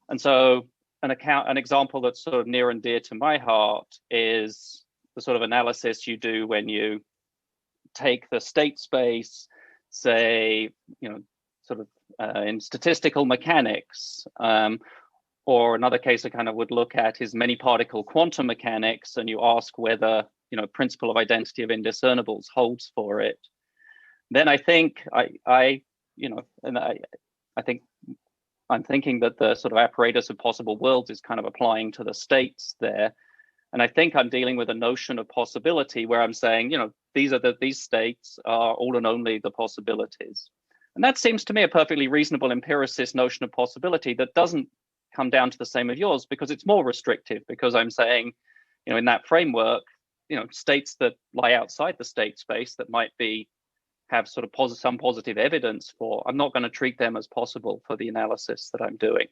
And so an example that's sort of near and dear to my heart is the sort of analysis you do when you take the state space, say, sort of in statistical mechanics, or another case I kind of would look at is many particle quantum mechanics, and you ask whether, principle of identity of indiscernibles holds for it. Then I think I think I'm thinking that the sort of apparatus of possible worlds is kind of applying to the states there. And I think I'm dealing with a notion of possibility where I'm saying, these states are all and only the possibilities. And that seems to me a perfectly reasonable empiricist notion of possibility that doesn't come down to the same of yours, because it's more restrictive, because I'm saying, in that framework, states that lie outside the state space that might have sort of some positive evidence for, I'm not going to treat them as possible for the analysis that I'm doing.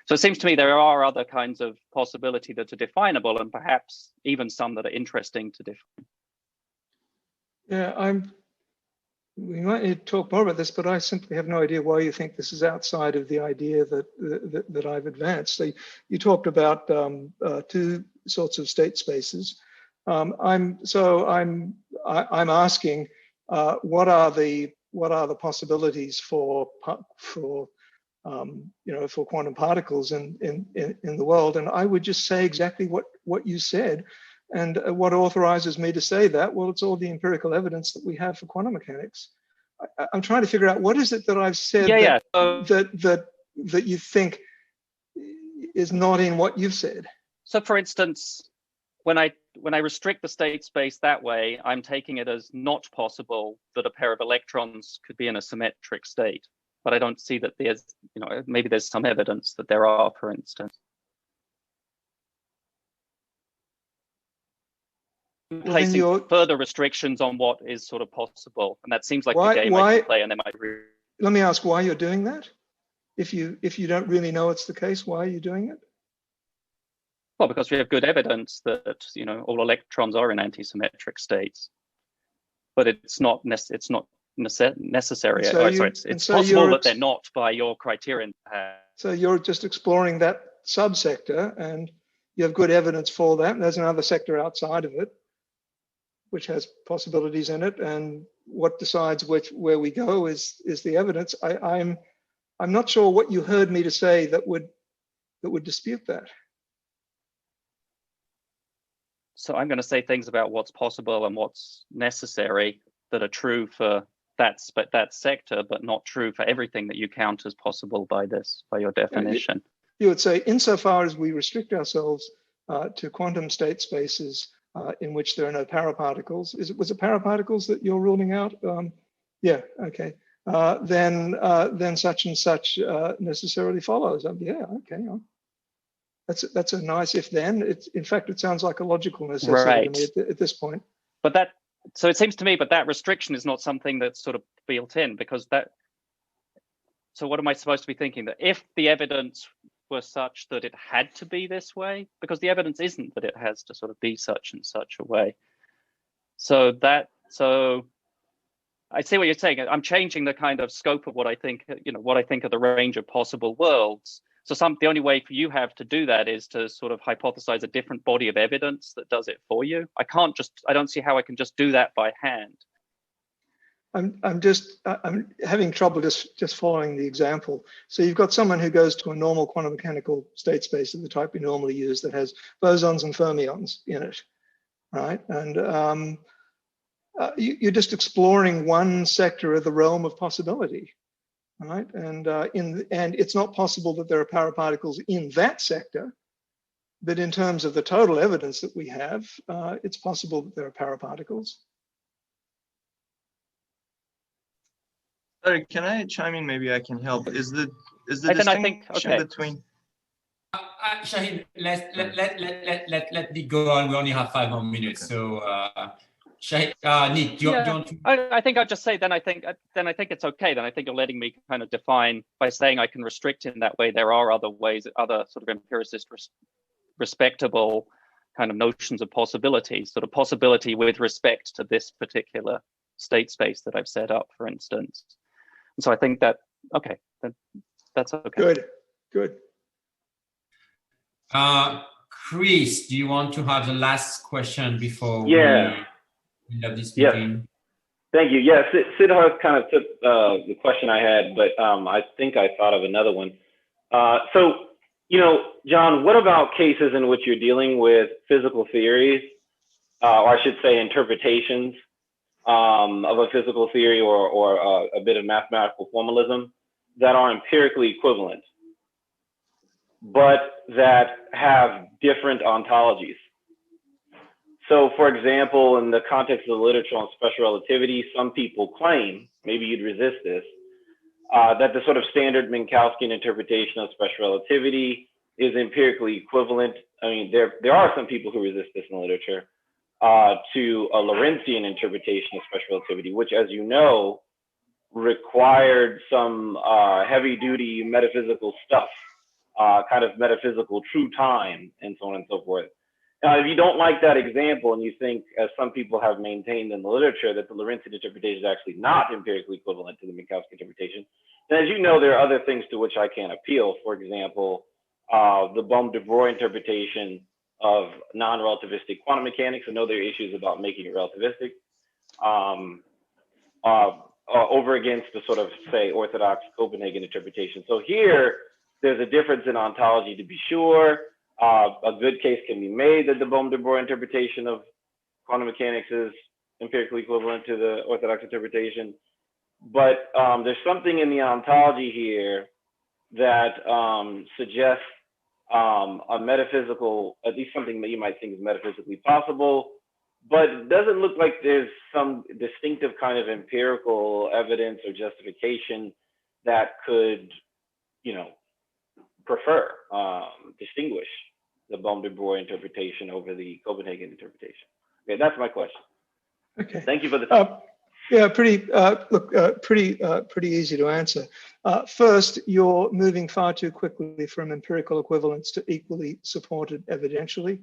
So it seems to me there are other kinds of possibility that are definable, and perhaps even some that are interesting to define. Yeah, we might need to talk more about this, but I simply have no idea why you think this is outside of the idea that I've advanced. So you talked about 2 sorts of state spaces. I'm asking what are the possibilities for quantum particles in the world, and I would just say exactly what you said. And what authorizes me to say that? Well, it's all the empirical evidence that we have for quantum mechanics. I'm trying to figure out what is it that I've said that you think is not in what you've said. So, for instance, when I restrict the state space that way, I'm taking it as not possible that a pair of electrons could be in a symmetric state. But I don't see that there's, maybe there's some evidence that there are, for instance. Placing further restrictions on what is sort of possible, and that seems like the game I can play, and then let me ask why you're doing that. If you don't really know it's the case, why are you doing it? Well, because we have good evidence that all electrons are in antisymmetric states, but it's not necessary. It's possible that they're not by your criterion. So you're just exploring that subsector, and you have good evidence for that. And there's another sector outside of it, which has possibilities in it, and what decides where we go is the evidence. I'm not sure what you heard me to say that would dispute that. So I'm going to say things about what's possible and what's necessary that are true for that sector, but not true for everything that you count as possible by your definition. You would say, insofar as we restrict ourselves to quantum state spaces in which there are no paraparticles, was it paraparticles that you're ruling out? Yeah, okay. Then such and such necessarily follows. Yeah, okay. That's a nice if then. In fact, it sounds like a logical necessity to me at this point. But so it seems to me, but that restriction is not something that's sort of built in, because so what am I supposed to be thinking? That if the evidence were such that it had to be this way, because the evidence isn't that it has to sort of be such and such a way. So I see what you're saying. I'm changing the kind of scope of what I think, what I think of the range of possible worlds. So the only way for you have to do that is to sort of hypothesize a different body of evidence that does it for you. I don't see how I can just do that by hand. I'm having trouble just following the example. So you've got someone who goes to a normal quantum mechanical state space of the type we normally use that has bosons and fermions in it, right? And you're just exploring one sector of the realm of possibility, right? And and it's not possible that there are paraparticles in that sector, but in terms of the total evidence that we have, it's possible that there are paraparticles. Sorry, can I chime in? Maybe I can help. Is the distinction between? Shaheen, let me go on. We only have 5 more minutes, so Shaheen, Nick, do you want to? I think I'll just say then I think it's okay. Then I think you're letting me kind of define by saying I can restrict in that way. There are other ways, other sort of empiricist respectable kind of notions of possibility, sort of possibility with respect to this particular state space that I've set up, for instance. And so I think that, okay, then that's okay. Good. Chris, do you want to have the last question before we end up this Yes. meeting? Thank you. Yeah, Siddharth kind of took the question I had, but I think I thought of another one. So, John, what about cases in which you're dealing with physical theories, or I should say interpretations of a physical theory or a bit of mathematical formalism that are empirically equivalent, but that have different ontologies? So, for example, in the context of the literature on special relativity, some people claim, maybe you'd resist this, that the sort of standard Minkowskian interpretation of special relativity is empirically equivalent. I mean, there are some people who resist this in the literature, to a Lorentzian interpretation of special relativity, which, as you know, required some heavy-duty metaphysical stuff, kind of metaphysical true time, and so on and so forth. Now, if you don't like that example and you think, as some people have maintained in the literature, that the Lorentzian interpretation is actually not empirically equivalent to the Minkowski interpretation, then as you know, there are other things to which I can appeal. For example, the Bohm-de Broglie interpretation of non-relativistic quantum mechanics. I know there are issues about making it relativistic, over against the sort of, say, orthodox Copenhagen interpretation. So here, there's a difference in ontology, to be sure. A good case can be made that the Bohm-de Broglie interpretation of quantum mechanics is empirically equivalent to the orthodox interpretation. But there's something in the ontology here that suggests a metaphysical, at least something that you might think is metaphysically possible, but it doesn't look like there's some distinctive kind of empirical evidence or justification that could, distinguish the Bohm-de Broglie interpretation over the Copenhagen interpretation. Okay, that's my question. Okay. Thank you for the time. Yeah, pretty easy to answer. First, you're moving far too quickly from empirical equivalence to equally supported evidentially.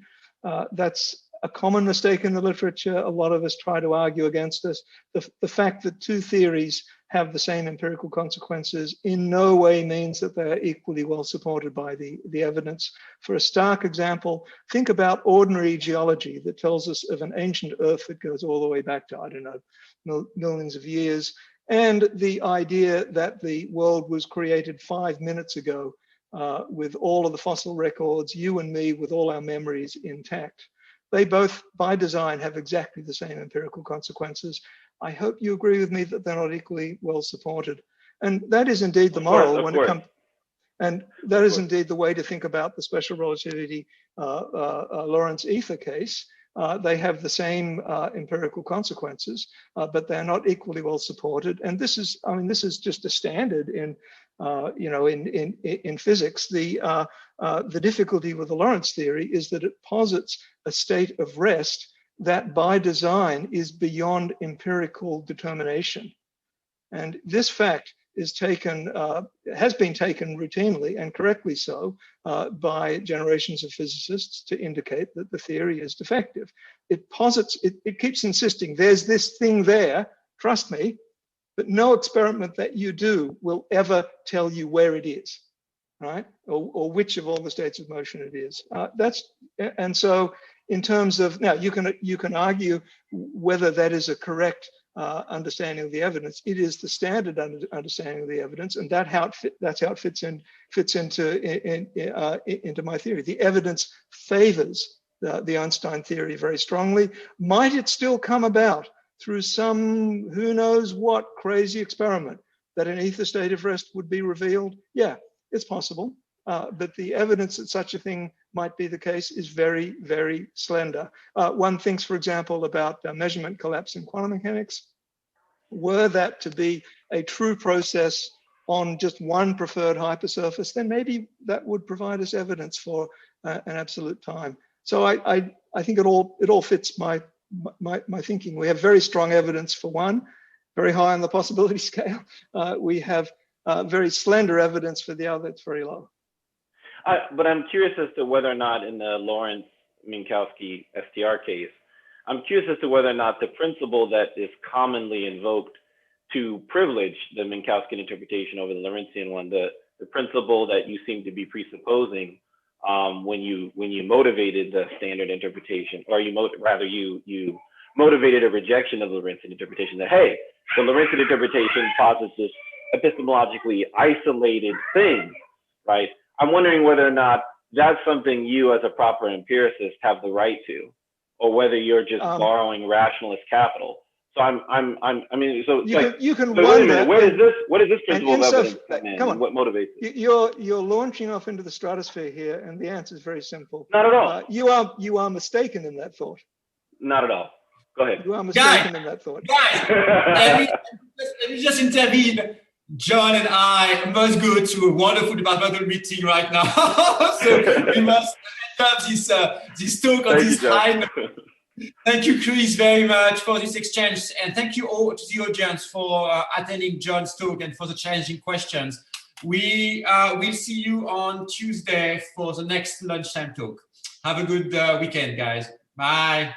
That's a common mistake in the literature. A lot of us try to argue against this. The fact that two theories have the same empirical consequences in no way means that they're equally well supported by the evidence. For a stark example, think about ordinary geology that tells us of an ancient Earth that goes all the way back to, I don't know, millions of years, and the idea that the world was created 5 minutes ago with all of the fossil records, you and me with all our memories intact. They both, by design, have exactly the same empirical consequences. I hope you agree with me that they're not equally well supported. And that is indeed the model when it comes, and that is indeed the way to think about the special relativity Lorentz ether case. They have the same empirical consequences, but they're not equally well supported. And this is, this is just a standard in, in physics. The difficulty with the Lorentz theory is that it posits a state of rest that by design is beyond empirical determination. And this fact is taken, has been taken routinely and correctly so by generations of physicists to indicate that the theory is defective. It posits, it keeps insisting, there's this thing there, trust me, but no experiment that you do will ever tell you where it is, right? Or which of all the states of motion it is. And so in terms of, now you can argue whether that is a correct understanding of the evidence. It is the standard understanding of the evidence, and that's how it fits into my theory. The evidence favors the Einstein theory very strongly. Might it still come about through some who knows what crazy experiment that an ether state of rest would be revealed? Yeah, it's possible. But the evidence that such a thing might be the case is very, very slender. One thinks, for example, about measurement collapse in quantum mechanics. Were that to be a true process on just one preferred hypersurface, then maybe that would provide us evidence for an absolute time. So I think it all fits my thinking. We have very strong evidence for one, very high on the possibility scale. We have very slender evidence for the other, it's very low. But I'm curious as to whether or not in the Lorentz-Minkowski STR case, I'm curious as to whether or not the principle that is commonly invoked to privilege the Minkowski interpretation over the Lorentzian one, the principle that you seem to be presupposing when you motivated the standard interpretation, or you motivated a rejection of the Lorentzian interpretation, that, hey, the Lorentzian interpretation posits this epistemologically isolated thing, right? I'm wondering whether or not that's something you as a proper empiricist have the right to, or whether you're just borrowing rationalist capital. So you can wonder, wait a minute, where does this principle of evidence come in? Come on. What motivates it? You're launching off into the stratosphere here, and the answer is very simple. Not at all. You are mistaken in that thought. Not at all. Go ahead. You are mistaken in that thought. Guys, let me just intervene. John and I must go to a wonderful departmental meeting right now. So we must have this talk on this high note. Thank you, Chris, very much for this exchange. And thank you all to the audience for attending John's talk and for the challenging questions. We will see you on Tuesday for the next lunchtime talk. Have a good weekend, guys. Bye.